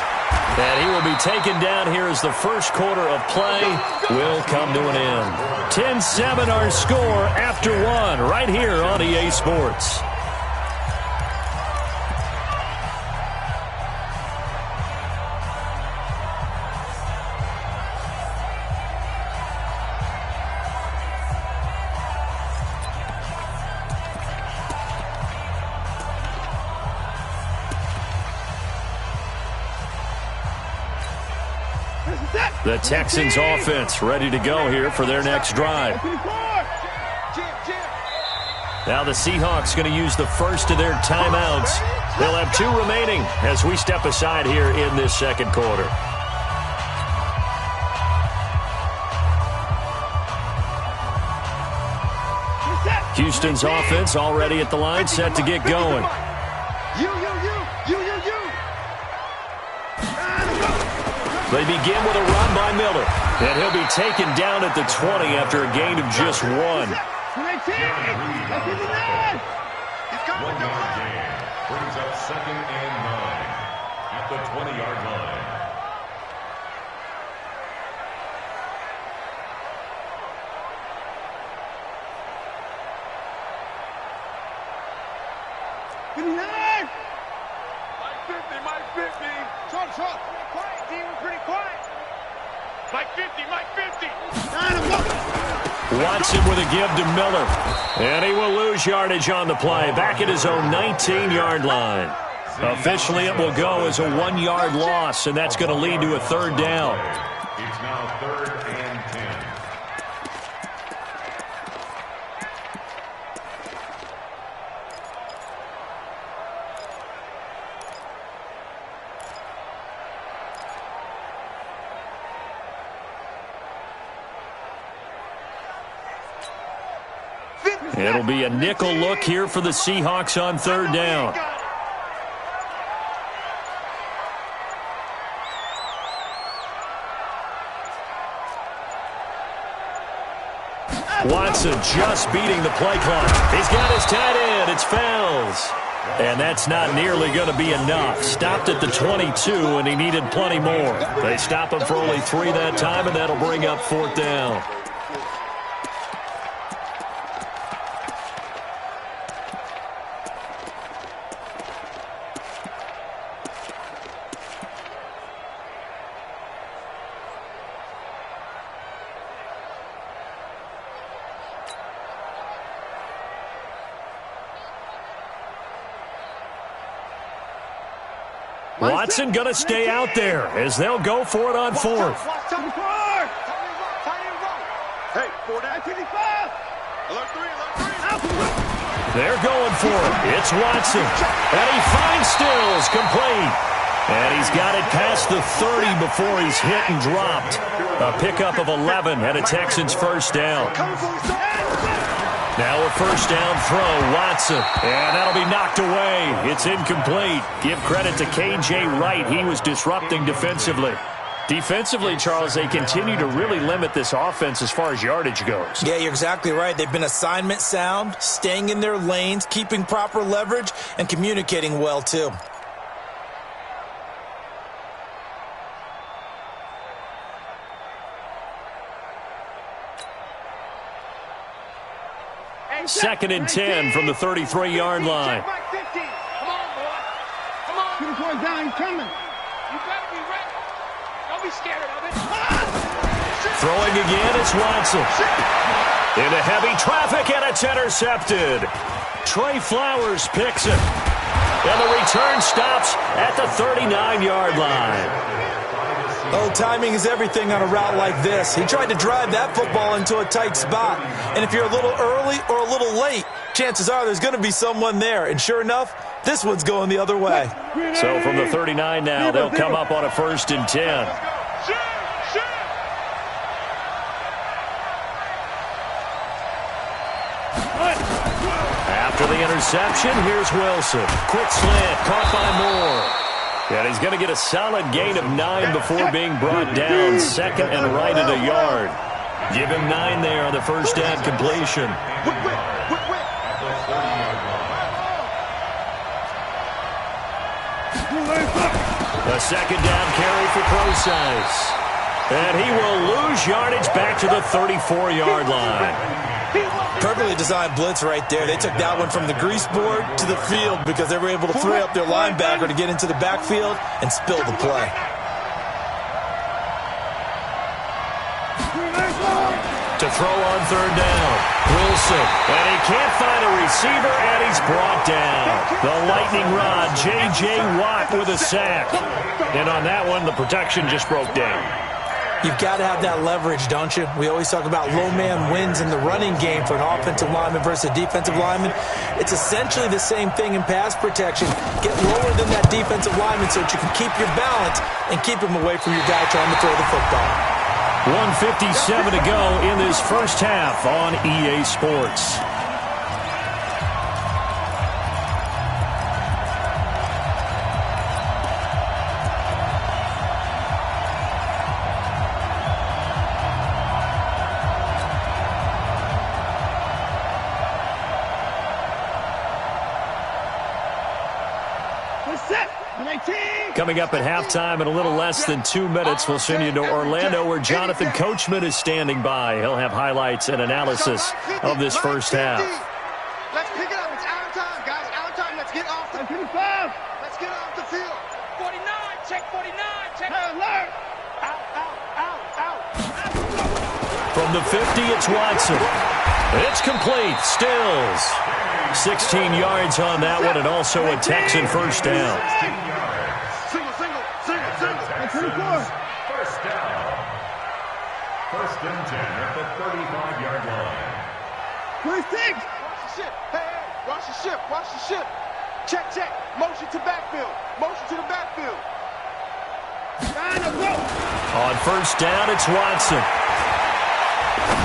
And he will be taken down here as the first quarter of play will come to an end. 10-7 our score after 1 right here on EA Sports. The Texans offense ready to go here for their next drive. Now the Seahawks going to use the first of their timeouts. They'll have 2 remaining as we step aside here in this second quarter. Houston's offense already at the line, set to get going. They begin with a run by Miller. And he'll be taken down at the 20 after a gain of just 1. 1-yard gain brings up 2nd and 9 at the 20-yard line. Mike 50. Talk. Quiet, D. We're pretty quiet. Mike 50. Watson with a give to Miller. And he will lose yardage on the play. Back at his own 19-yard line. Officially, it will go as a 1-yard loss, and that's going to lead to a third down. It's now 3rd and 10. It'll be a nickel look here for the Seahawks on third down. Watson just beating the play clock. He's got his tight end. It's Fells. And that's not nearly going to be enough. Stopped at the 22, and he needed plenty more. They stop him for only 3 that time, and that'll bring up 4th down. Watson going to stay out there as they'll go for it on 4th. Hey, 4 down. 55. Alert 3, alert 3. They're going for it. It's Watson. And he finds Stills complete. And he's got it past the 30 before he's hit and dropped. A pickup of 11 and a Texans first down. Now a first down throw, Watson. And that'll be knocked away. It's incomplete. Give credit to K.J. Wright. He was disrupting defensively. Defensively, Charles, they continue to really limit this offense as far as yardage goes. Yeah, you're exactly right. They've been assignment sound, staying in their lanes, keeping proper leverage, and communicating well, too. Second and 10 from the 33-yard line. Come on, boy. Come on. Keep going down. He's coming. You better be ready. Don't be scared of it. Throwing again, it's Watson. Into heavy traffic, and it's intercepted. Trey Flowers picks it. And the return stops at the 39-yard line. Oh, timing is everything on a route like this. He tried to drive that football into a tight spot. And if you're a little early or a little late, chances are there's going to be someone there. And sure enough, this one's going the other way. So from the 39 now, they'll come up on a 1st and 10. After the interception, here's Wilson. Quick slant, caught by Moore. And he's going to get a solid gain of 9 before being brought down. 2nd and right at a yard. Give him 9 there on the first down completion. A 2nd down carry for Procise. And he will lose yardage back to the 34-yard line. Perfectly designed blitz right there. They took that one from the grease board to the field because they were able to free up their linebacker to get into the backfield and spill the play. To throw on 3rd down, Wilson. And he can't find a receiver, and he's brought down. The lightning rod, J.J. Watt with a sack. And on that one, the protection just broke down. You've got to have that leverage, don't you? We always talk about low man wins in the running game for an offensive lineman versus a defensive lineman. It's essentially the same thing in pass protection. Get lower than that defensive lineman so that you can keep your balance and keep him away from your guy trying to throw the football. 1:57 to go in this first half on EA Sports. Coming up at halftime in a little less than 2 minutes, we'll send you to Orlando where Jonathan Coachman is standing by. He'll have highlights and analysis of this first half. Let's pick it up. It's out of time, guys. Out of time. Let's get off the field. Let's get off the field. 49. Check 49. Check. Alert. Out, out, out, out. From the 50, it's Watson. It's complete. Stills. 16 yards on that one, and also a Texan first down. Single. First down. First and 10 at the 35-yard line. 26. Watch the ship. Hey, watch the ship. Watch the ship. Check. Motion to backfield. Motion to the backfield. On first down, it's Watson.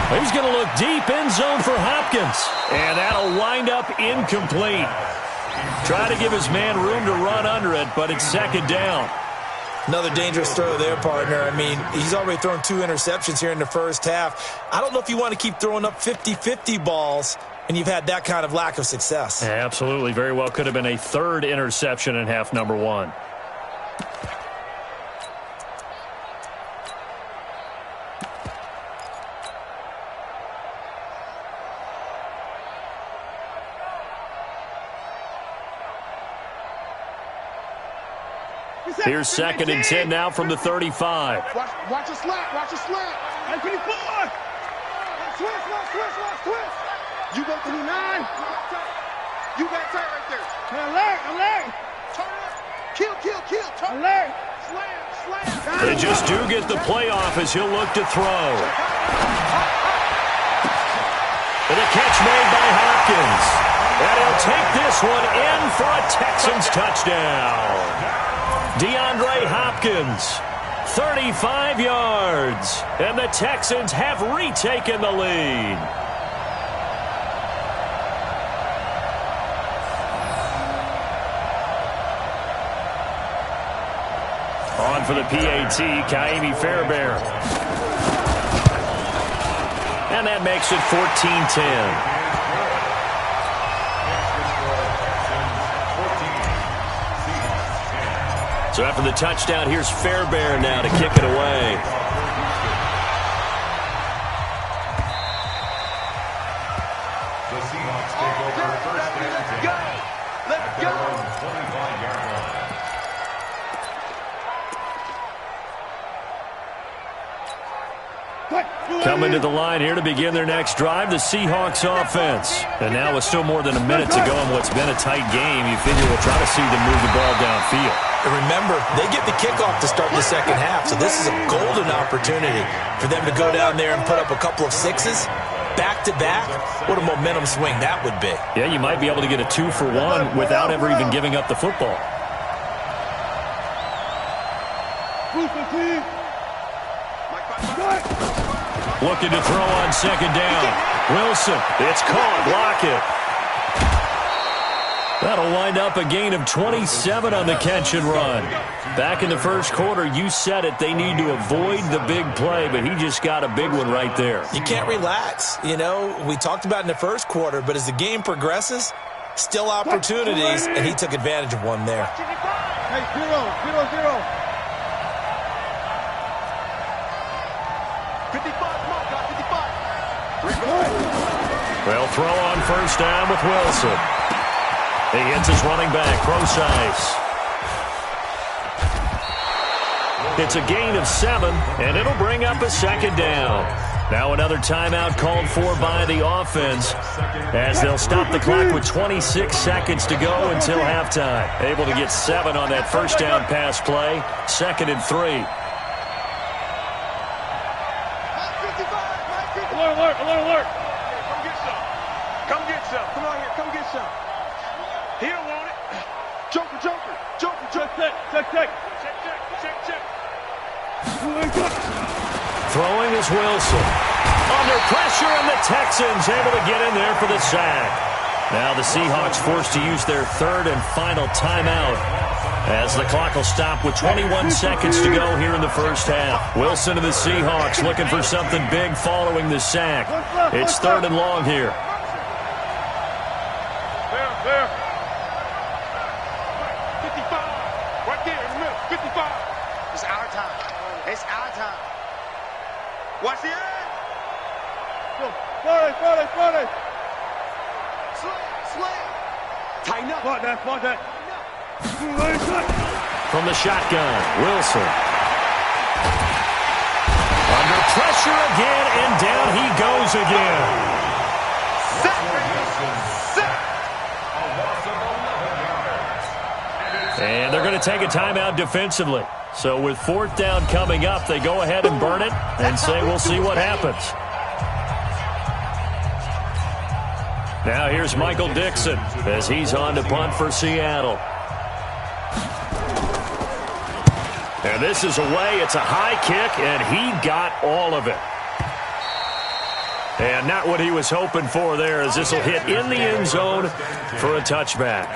He's going to look deep end zone for Hopkins. And that'll wind up incomplete. Try to give his man room to run under it, but it's second down. Another dangerous throw there, partner. I mean, he's already thrown 2 interceptions here in the first half. I don't know if you want to keep throwing up 50-50 balls, and you've had that kind of lack of success. Absolutely. Very well could have been a third interception in half number 1. Here's second and 10 now from the 35. Watch a slant. Watch a slant. 24. Twist. You go to the 9. You got tight right there. Alert. Turn up. Kill. Turn. Alert. Slam. They just do get the playoff as he'll look to throw. And a catch made by Hopkins. And he'll take this one in for a Texans touchdown. DeAndre Hopkins, 35 yards, and the Texans have retaken the lead. On for the PAT, Kaimi Fairbairn. And that makes it 14-10. So after the touchdown, here's Fairbairn now to kick it away. The Seahawks take over first and 10. Let's go. 25-yard line. Coming to the line here to begin their next drive, the Seahawks offense. And now with still more than a minute to go in what's been a tight game, you figure we'll try to see them move the ball downfield. And remember, they get the kickoff to start the second half, so this is a golden opportunity for them to go down there and put up a couple of sixes back-to-back. What a momentum swing that would be. Yeah, you might be able to get a 2-for-1 without ever even giving up the football. Looking to throw on second down. Wilson, it's caught. Block it. That'll wind up a gain of 27 on the catch and run. Back in the first quarter, you said it, they need to avoid the big play, but he just got a big one right there. You can't relax. You know, we talked about in the first quarter, but as the game progresses, still opportunities, and he took advantage of one there. Hey, 0. 55. Well, throw on first down with Wilson. He hits his running back, Procise. It's a gain of 7, and it'll bring up a second down. Now another timeout called for by the offense as they'll stop the clock with 26 seconds to go until halftime. Able to get 7 on that first down pass play. Second and 3. Alert. Come get some. Come on here. Come get some. He don't want it. Joker. Check. Throwing is Wilson. Under pressure, and the Texans able to get in there for the sack. Now the Seahawks forced to use their third and final timeout as the clock will stop with 21 seconds to go here in the first half. Wilson and the Seahawks looking for something big following the sack. It's third and long here. There. 55. Right there in the middle. 55. It's our time. Watch the end. Forty. Slam. Tighten up. Spot that. From the shotgun, Wilson. Under pressure again, and down he goes again. And they're going to take a timeout defensively. So with 4th down coming up, they go ahead and burn it and say we'll see what happens. Now here's Michael Dixon as he's on to punt for Seattle. And this is away. It's a high kick, and he got all of it. And not what he was hoping for there, as this will hit in the end zone for a touchback.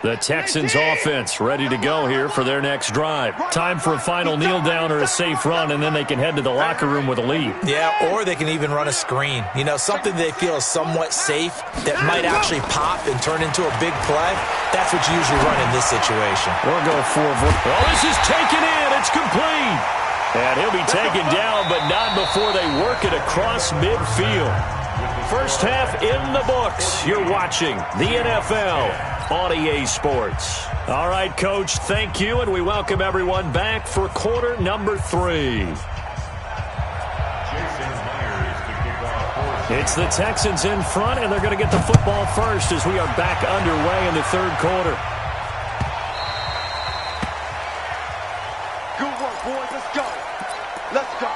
The Texans offense ready to go here for their next drive. Time for a final kneel down or a safe run, and then they can head to the locker room with a lead. Yeah, or they can even run a screen. You know, something they feel is somewhat safe that might actually pop and turn into a big play. That's what you usually run in this situation. Or go for well, this is taken in. It's complete. And he'll be taken down, but not before they work it across midfield. First half in the books. You're watching the NFL on EA Sports. All right, Coach, thank you, and we welcome everyone back for quarter number 3. It's the Texans in front, and they're going to get the football first as we are back underway in the 3rd quarter. Good work, boys. Let's go. Let's go.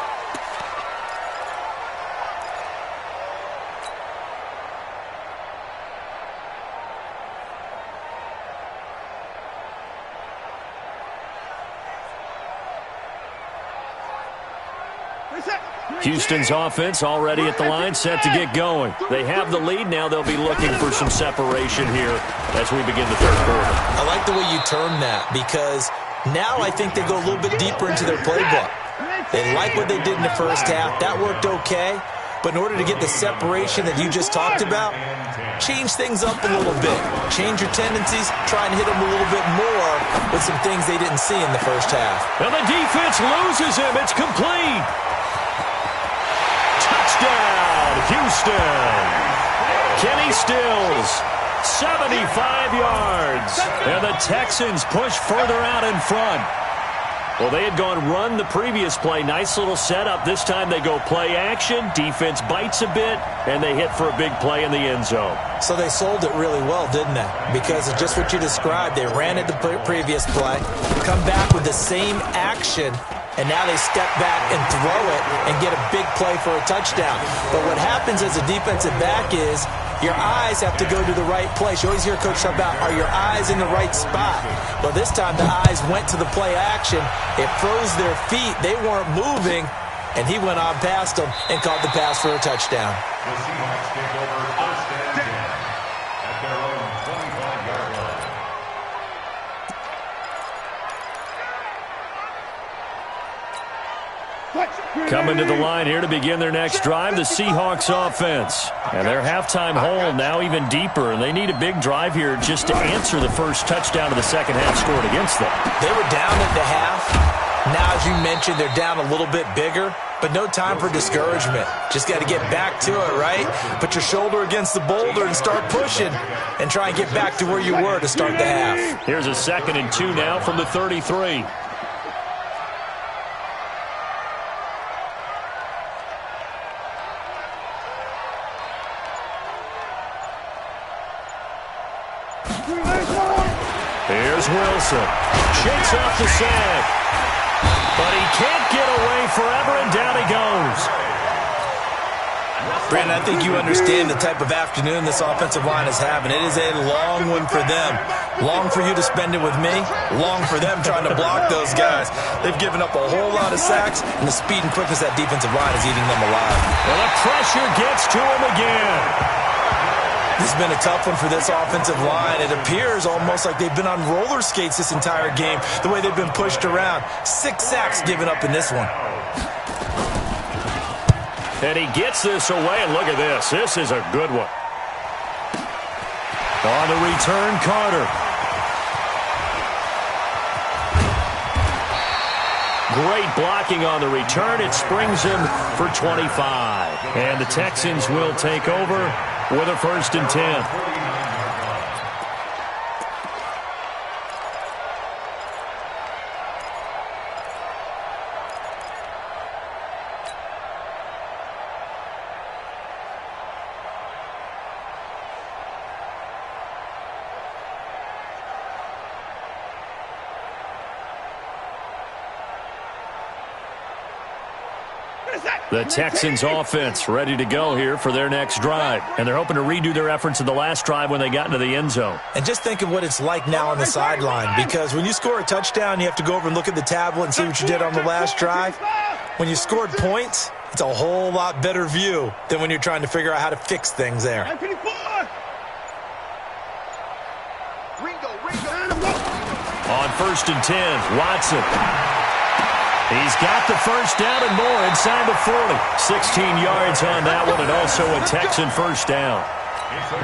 Houston's offense already at the line, set to get going. They have the lead. Now they'll be looking for some separation here as we begin the 3rd quarter. I like the way you term that, because now I think they go a little bit deeper into their playbook. They like what they did in the first half. That worked okay. But in order to get the separation that you just talked about, change things up a little bit. Change your tendencies. Try and hit them a little bit more with some things they didn't see in the first half. Now the defense loses him. It's complete. Touchdown, Houston. Kenny Stills, 75 yards. And the Texans push further out in front. Well, they had gone run the previous play. Nice little setup. This time they go play action. Defense bites a bit, and they hit for a big play in the end zone. So they sold it really well, didn't they? Because of just what you described. They ran it the previous play, come back with the same action, and now they step back and throw it and get a big play for a touchdown. But what happens as a defensive back is your eyes have to go to the right place. You always hear Coach talk about, are your eyes in the right spot? Well, this time the eyes went to the play action. It froze their feet. They weren't moving, and he went on past them and caught the pass for a touchdown. The Seahawks take over 1st and 10 at their own 25-yard line. Coming to the line here to begin their next drive, the Seahawks offense. And their halftime hole now even deeper, and they need a big drive here just to answer the first touchdown of the second half scored against them. They were down at the half. Now, as you mentioned, they're down a little bit bigger, but no time for discouragement. Just got to get back to it, right? Put your shoulder against the boulder and start pushing and try and get back to where you were to start the half. Here's a 2nd and 2 now from the 33. Here's Wilson. Shakes off the sack. But he can't get away forever, and down he goes. Brandon, I think you understand the type of afternoon this offensive line is having. It is a long one for them. Long for you to spend it with me. Long for them trying to block those guys. They've given up a whole lot of sacks, and the speed and quickness of that defensive line is eating them alive. Well, the pressure gets to him again. This has been a tough one for this offensive line. It appears almost like they've been on roller skates this entire game, the way they've been pushed around. 6 sacks given up in this one. And he gets this away, and look at this. This is a good one. On the return, Carter. Great blocking on the return. It springs him for 25. And the Texans will take over with a 1st and 10. The Texans offense ready to go here for their next drive. And they're hoping to redo their efforts in the last drive when they got into the end zone. And just think of what it's like now on the sideline, because when you score a touchdown, you have to go over and look at the tablet and see what you did on the last drive. When you scored points, it's a whole lot better view than when you're trying to figure out how to fix things there. On 1st and 10, Watson. He's got the 1st down and more inside the 40. 16 yards on that one, and also a Texan 1st down.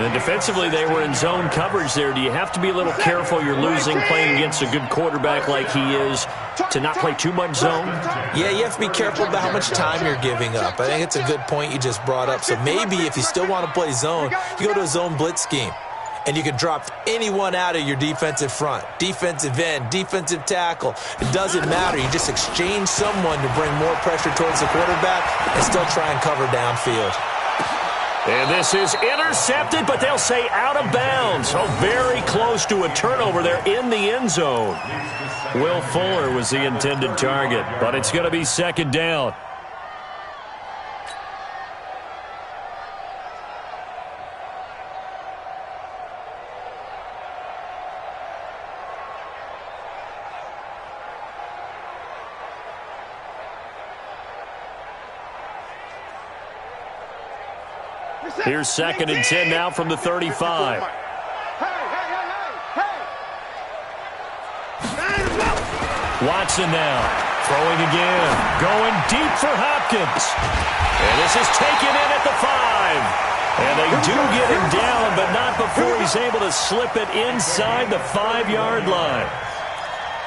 And defensively, they were in zone coverage there. Do you have to be a little careful? You're losing playing against a good quarterback like he is to not play too much zone? Yeah, you have to be careful about how much time you're giving up. I think it's a good point you just brought up. So maybe if you still want to play zone, you go to a zone blitz scheme. And you can drop anyone out of your defensive front, defensive end, defensive tackle. It doesn't matter. You just exchange someone to bring more pressure towards the quarterback and still try and cover downfield. And this is intercepted, but they'll say out of bounds. So very close to a turnover there in the end zone. Will Fuller was the intended target, but it's going to be 2nd down. Here's 2nd and 10 now from the 35. Watson now, throwing again, going deep for Hopkins. And this is taken in at the 5. And they do get him down, but not before he's able to slip it inside the 5-yard line.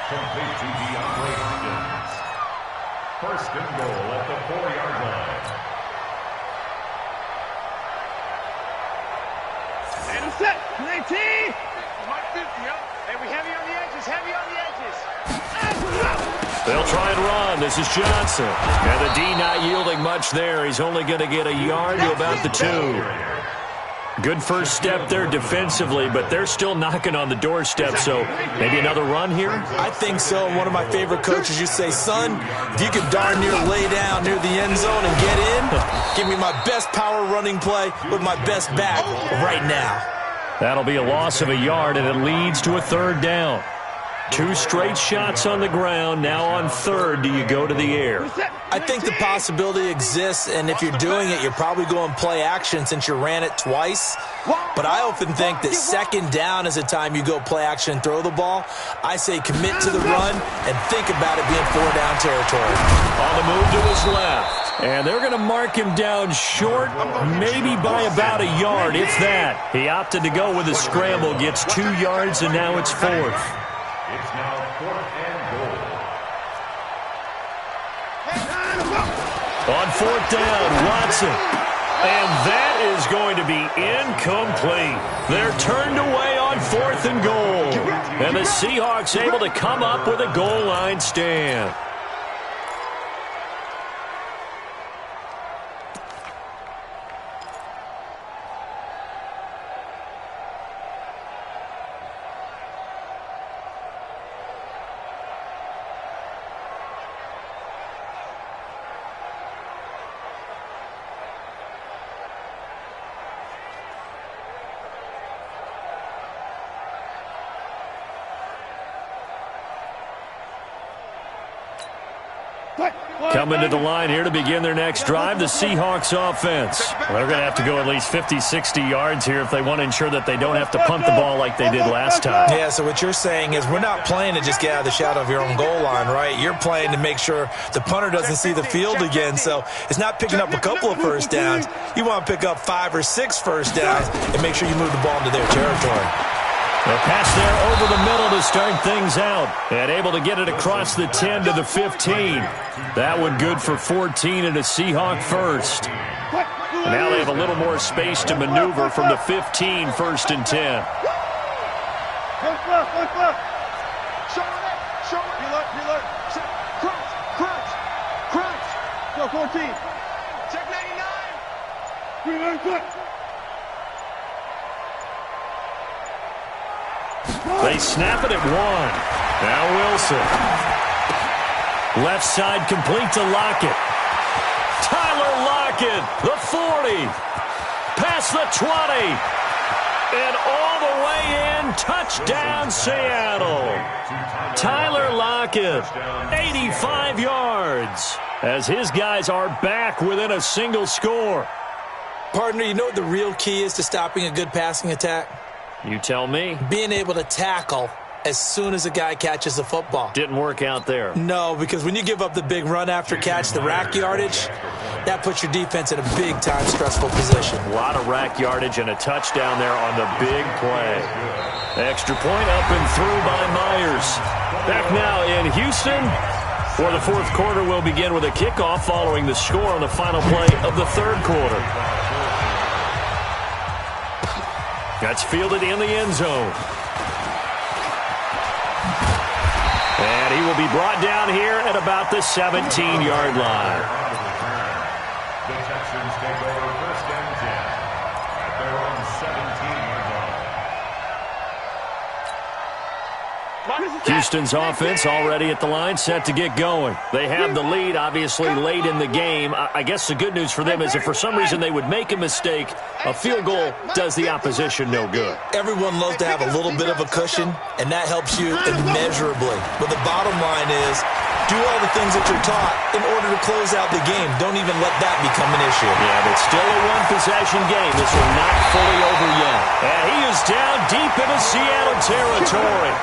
Complete to DeAndre Hopkins. 1st and goal at the 4-yard line. Set. 19. Hey, we heavy on the edges, heavy on the edges. They'll try and run. This is Johnson. And the D not yielding much there. He's only going to get a yard to about the 2. Good first step there defensively, but they're still knocking on the doorstep, so maybe another run here? I think so. One of my favorite coaches used to say, son, if you can darn near lay down near the end zone and get in, give me my best power running play with my best back right now. That'll be a loss of a yard, and it leads to a 3rd down. 2 straight shots on the ground. Now on 3rd, do you go to the air? I think the possibility exists, and if you're doing it, you're probably going play action since you ran it twice. But I often think that 2nd down is a time you go play action and throw the ball. I say commit to the run and think about it being 4-down territory. On the move to his left. And they're going to mark him down short, maybe by about a yard, if that. He opted to go with a scramble, gets 2 yards, and now it's 4th. It's now 4th and goal. On 4th down, Watson. And that is going to be incomplete. They're turned away on 4th and goal. And the Seahawks able to come up with a goal line stand. Coming to the line here to begin their next drive, the Seahawks offense. Well, they're going to have to go at least 50, 60 yards here if they want to ensure that they don't have to punt the ball like they did last time. Yeah, so what you're saying is we're not playing to just get out of the shadow of your own goal line, right? You're playing to make sure the punter doesn't see the field again. So it's not picking up a couple of first downs. You want to pick up 5 or 6 first downs and make sure you move the ball into their territory. A pass there over the middle to start things out. And able to get it across the 10 to the 15. That one good for 14 and a Seahawk first. And now they have a little more space to maneuver from the 15, 1st and 10. Go 14. Check 99. 3 They snap it at 1. Now Wilson. Left side complete to Lockett. Tyler Lockett, the 40. Past the 20. And all the way in. Touchdown, Seattle. Tyler Lockett, 85 yards. As his guys are back within a single score. Partner, you know what the real key is to stopping a good passing attack? You tell me. Being able to tackle as soon as a guy catches the football. Didn't work out there. No, because when you give up the big run after catch, the rack yardage, that puts your defense in a big-time stressful position. A lot of rack yardage and a touchdown there on the big play. Extra point up and through by Myers. Back now in Houston, where the 4th quarter will begin with a kickoff following the score on the final play of the 3rd quarter. That's fielded in the end zone. And he will be brought down here at about the 17-yard line. The Texans take over 1st and 10 at their own 17-yard line. Houston's offense already at the line, set to get going. They have the lead, obviously, late in the game. I guess the good news for them is if for some reason they would make a mistake, a field goal does the opposition no good. Everyone loves to have a little bit of a cushion, and that helps you immeasurably. But the bottom line is, do all the things that you're taught in order to close out the game. Don't even let that become an issue. Yeah, but still a one-possession game. This one not fully over yet. And he is down deep into Seattle territory.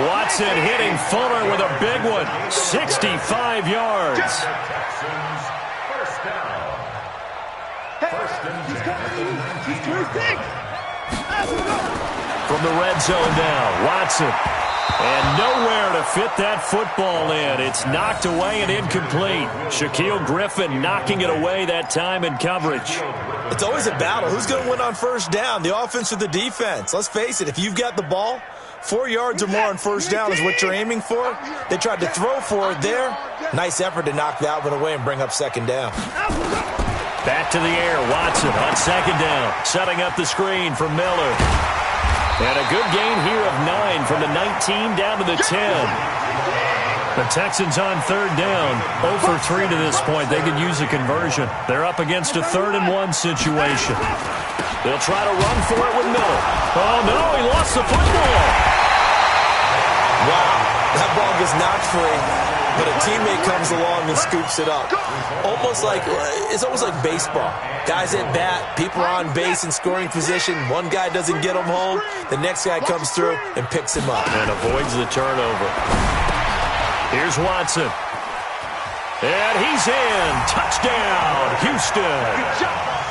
Watson hitting Fuller with a big one. 65 yards. Texans, 1st down. 1st and 10 at the 19. From the red zone now, Watson. And nowhere to fit that football in. It's knocked away and incomplete. Shaquille Griffin knocking it away that time in coverage. It's always a battle. Who's going to win on 1st down, the offense or the defense? Let's face it, if you've got the ball, 4 yards or more on 1st down is what you're aiming for. They tried to throw for it there. Nice effort to knock that one away and bring up 2nd down. Back to the air, Watson on 2nd down. Setting up the screen for Miller. And a good gain here of 9 from the 19 down to the 10. The Texans on 3rd down. 0 for 3 to this point. They could use a conversion. They're up against a 3rd and 1 situation. They'll try to run for it with Miller. Oh, no, he lost the football. Wow, that ball gets knocked free, but a teammate comes along and scoops it up. It's almost like baseball. Guys at bat, people are on base in scoring position. One guy doesn't get him home. The next guy comes through and picks him up. And avoids the turnover. Here's Watson. And he's in. Touchdown, Houston.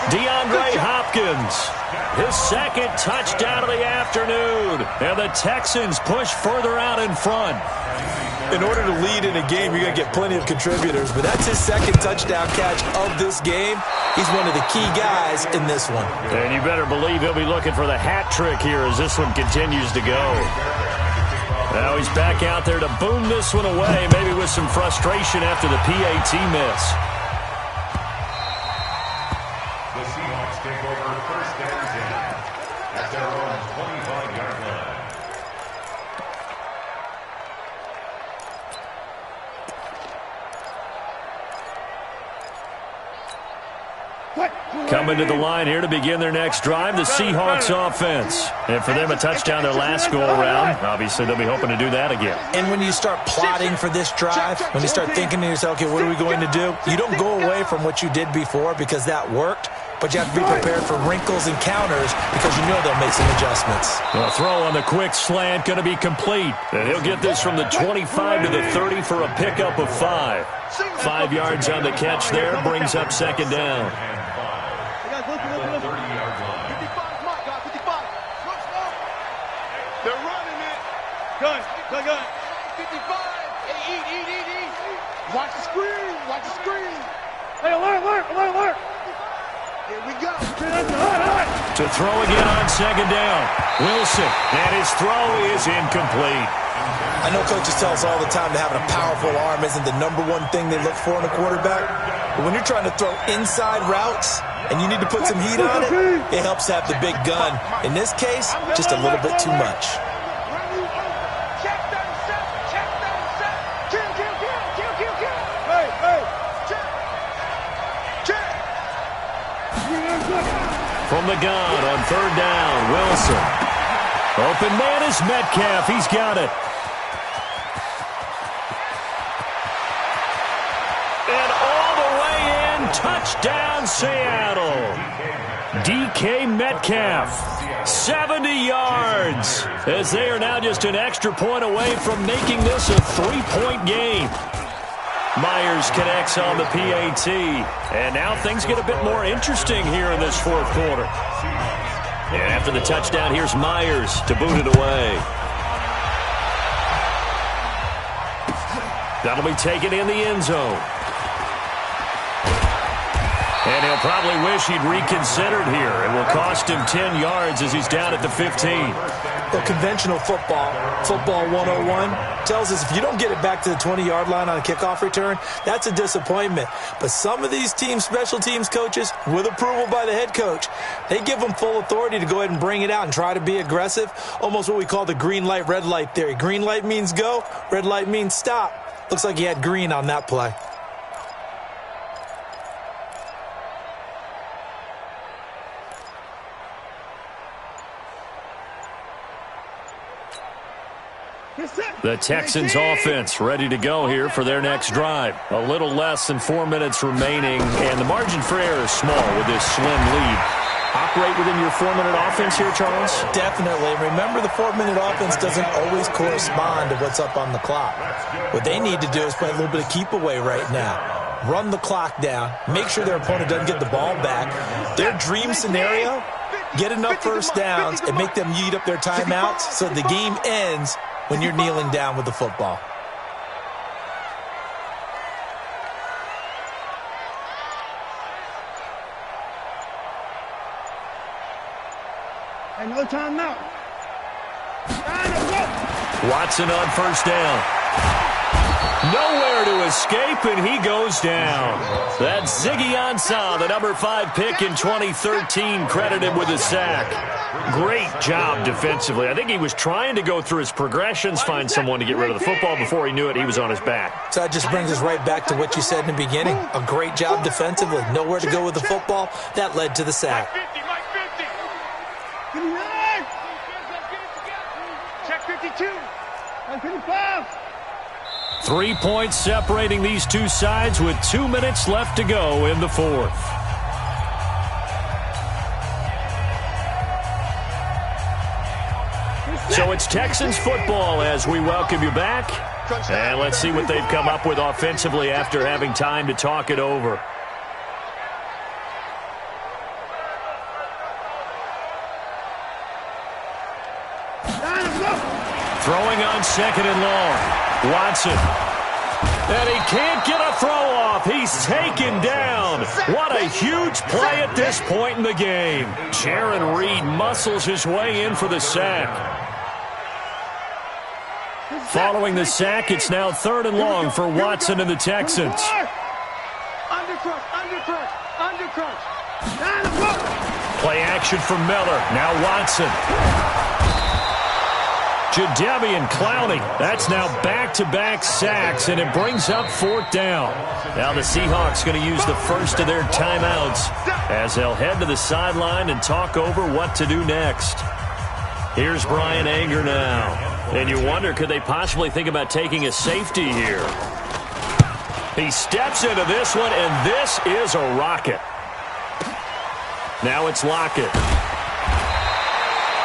DeAndre Hopkins, his 2nd touchdown of the afternoon. And the Texans push further out in front. In order to lead in a game, you're going to get plenty of contributors, but that's his 2nd touchdown catch of this game. He's one of the key guys in this one. And you better believe he'll be looking for the hat trick here as this one continues to go. Now he's back out there to boom this one away, maybe with some frustration after the PAT miss. The Seahawks take over 1st and 10 at their own 25-yard line. Coming to the line here to begin their next drive, the Seahawks offense. And for them, a touchdown their last go-around. Obviously, they'll be hoping to do that again. And when you start plotting for this drive, when you start thinking to yourself, okay, what are we going to do? You don't go away from what you did before because that worked, but you have to be prepared for wrinkles and counters because you know they'll make some adjustments. The throw on the quick slant going to be complete. And he'll get this from the 25 to the 30 for a pickup of 5. 5 yards on the catch there, brings up second down. 30-yard line. 55, my God, 55. They're running it. Gun. 55. Hey, eat. Watch the screen. Hey, alert. Here we go. To throw again on second down. Wilson, and his throw is incomplete. I know coaches tell us all the time that having a powerful arm isn't the #1 thing they look for in a quarterback. But when you're trying to throw inside routes and you need to put some heat on it, it helps to have the big gun. In this case, just a little bit too much. Check 37. Kill. Hey. Check. From the gun on third down, Wilson. Open man is Metcalf. He's got it. And all the way in, touchdown Seattle. DK Metcalf, 70 yards, as they are now just an extra point away from making this a 3-point game. Myers connects on the PAT, and now things get a bit more interesting here in this fourth quarter. And after the touchdown, here's Myers to boot it away. That'll be taken in the end zone. And he'll probably wish he'd reconsidered here. It will cost him 10 yards as he's down at the 15. Well, conventional football 101, tells us if you don't get it back to the 20-yard line on a kickoff return, that's a disappointment. But some of these teams, special teams coaches, with approval by the head coach, they give them full authority to go ahead and bring it out and try to be aggressive, almost what we call the green light, red light theory. Green light means go, red light means stop. Looks like he had green on that play. The Texans offense ready to go here for their next drive. A little less than 4 minutes remaining, and the margin for error is small with this slim lead. Operate within your 4-minute offense here, Charles? Definitely. Remember, the 4-minute offense doesn't always correspond to what's up on the clock. What they need to do is play a little bit of keep away right now. Run the clock down. Make sure their opponent doesn't get the ball back. Their dream scenario, get enough first downs and make them eat up their timeouts so the game ends when you're kneeling down with the football. And no timeout. Watson on first down. Nowhere to escape, and he goes down. That's Ziggy Ansah, the number 5 pick in 2013, credited with a sack. Great job defensively. I think he was trying to go through his progressions, find someone to get rid of the football. Before he knew it, he was on his back. So that just brings us right back to what you said in the beginning. A great job defensively. Nowhere to go with the football. That led to the sack. Mike 50. Check 52. 55. 3 points separating these two sides with 2 minutes left to go in the fourth. So it's Texans football as we welcome you back. And let's see what they've come up with offensively after having time to talk it over. Throwing on second and long. Watson. And he can't get a throw off. He's taken down. What a huge play at this point in the game. Jaron Reed muscles his way in for the sack. Following the sack, it's now third and long for Watson and the Texans. Undercrunch. Play action for Miller. Now Watson. Jadeveon Clowney. That's now back-to-back sacks, and it brings up 4th down. Now the Seahawks going to use the first of their timeouts as they'll head to the sideline and talk over what to do next. Here's Brian Anger now. And you wonder, could they possibly think about taking a safety here? He steps into this one, and this is a rocket. Now it's Lockett.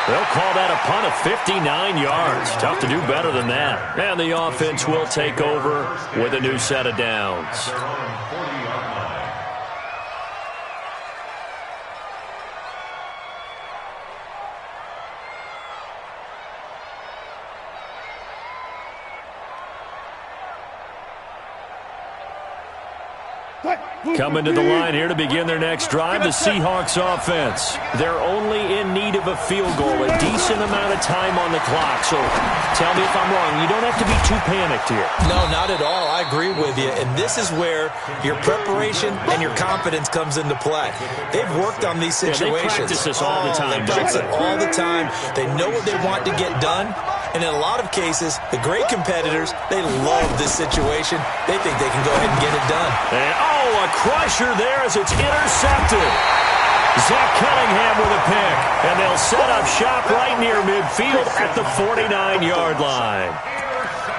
They'll call that a punt of 59 yards. Tough to do better than that. And the offense will take over with a new set of downs. Coming to the line here to begin their next drive, the Seahawks offense. They're only in need of a field goal, a decent amount of time on the clock. So tell me if I'm wrong. You don't have to be too panicked here. No, not at all. I agree with you. And this is where your preparation and your confidence comes into play. They've worked on these situations. Yeah, they practice this all the time. They practice it all the time. They know what they want to get done. And in a lot of cases, the great competitors, they love this situation. They think they can go ahead and get it done. And, a crusher there as it's intercepted. Zach Cunningham with a pick. And they'll set up shop right near midfield at the 49-yard line.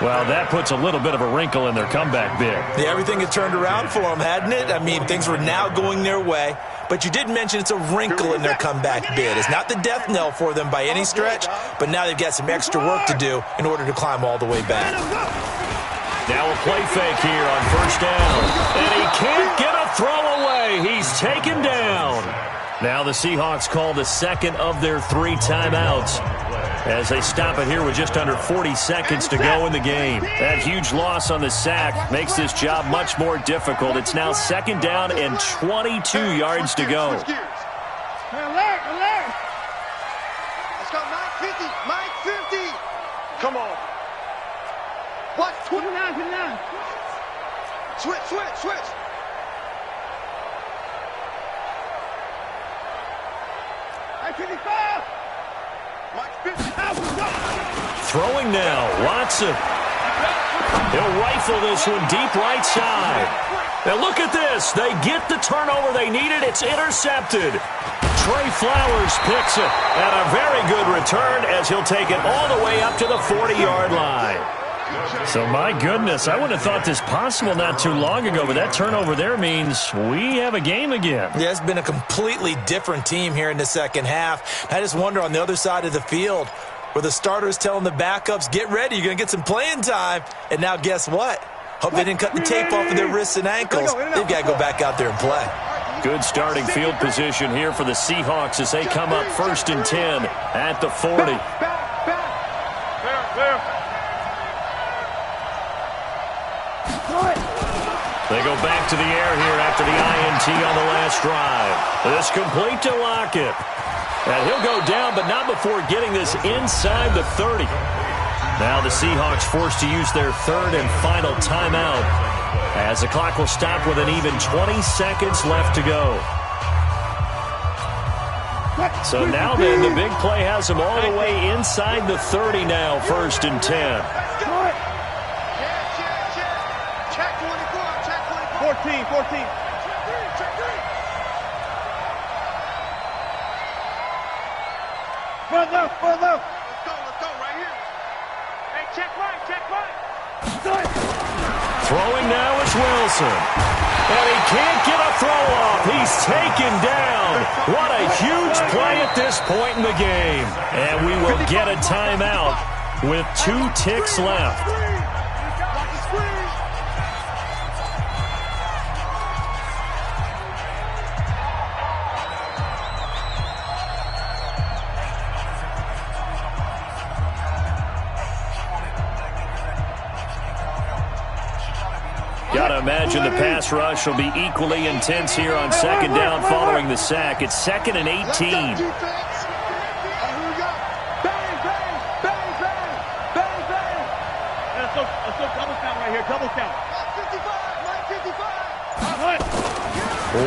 Well, that puts a little bit of a wrinkle in their comeback bid. Yeah, everything had turned around for them, hadn't it? I mean, things were now going their way. But you did mention it's a wrinkle in their comeback bid. It's not the death knell for them by any stretch, but now they've got some extra work to do in order to climb all the way back. Now a play fake here on 1st down. And he can't get a throw away. He's taken down. Now the Seahawks call the second of their 3 timeouts as they stop it here with just under 40 seconds to go in the game. That huge loss on the sack makes this job much more difficult. It's now 2nd down and 22 yards to go. Let's go, Mike 50. Mike 50. Come on. What? 29. Switch. Mike 55. Mike 50. Throwing now, Watson. He'll rifle this one deep right side. Now look at this. They get the turnover they needed. It's intercepted. Trey Flowers picks it. And a very good return as he'll take it all the way up to the 40-yard line. So, my goodness, I wouldn't have thought this possible not too long ago, but that turnover there means we have a game again. Yeah, it's been a completely different team here in the second half. I just wonder on the other side of the field where the starters telling the backups, get ready, you're going to get some playing time. And now guess what? Hope they didn't cut the tape off of their wrists and ankles. They've got to go back out there and play. Good starting field position here for the Seahawks as they come up 1st and 10 at the 40. They go back to the air here after the INT on the last drive. This complete to Lockett. And he'll go down, but not before getting this inside the 30. Now the Seahawks forced to use their 3rd and final timeout as the clock will stop with an even 20 seconds left to go. So now then, the big play has them all the way inside the 30 now, 1st and 10. 14. Further. Let's go right here. Hey, check right. Throwing now is Wilson. And he can't get a throw off. He's taken down. What a huge play at this point in the game. And we will get a timeout with 2 ticks left. Got to imagine the pass rush will be equally intense here on 2nd down following the sack. It's 2nd and 18. Double count right here. Double count. Mike 55.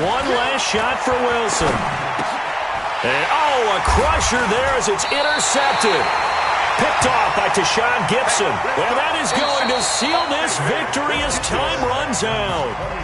One last shot for Wilson. And, a crusher there as it's intercepted. Picked off by Tashawn Gibson. And that is going to seal this victory as time runs out.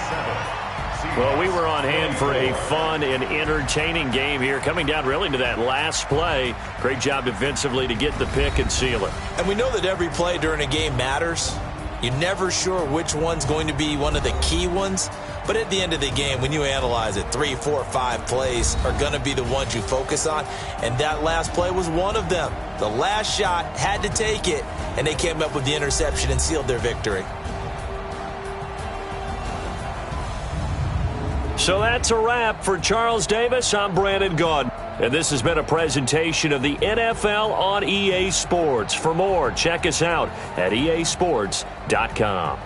Well, we were on hand for a fun and entertaining game here, coming down really to that last play. Great job defensively to get the pick and seal it. And we know that every play during a game matters. You're never sure which one's going to be one of the key ones. But at the end of the game, when you analyze it, 3, 4, 5 plays are going to be the ones you focus on. And that last play was one of them. The last shot had to take it, and they came up with the interception and sealed their victory. So that's a wrap. For Charles Davis, I'm Brandon Gaudin. And this has been a presentation of the NFL on EA Sports. For more, check us out at easports.com.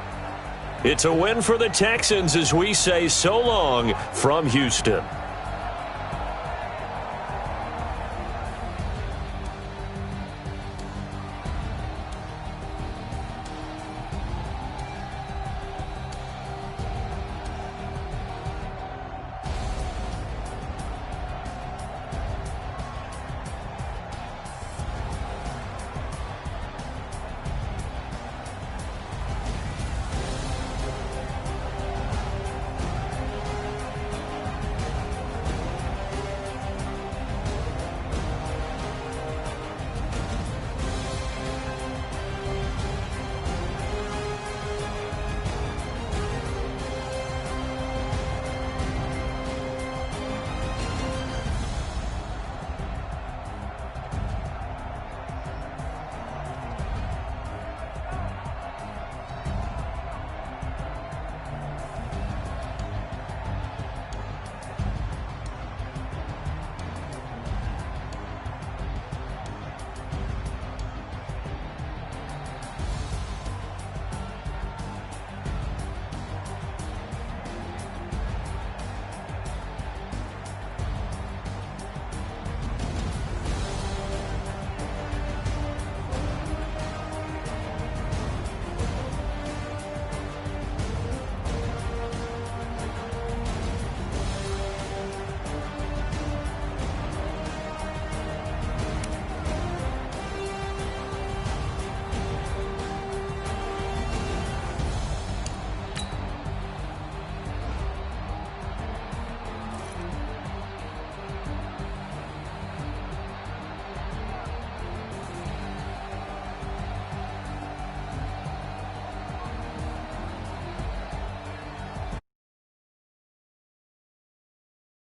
It's a win for the Texans as we say so long from Houston.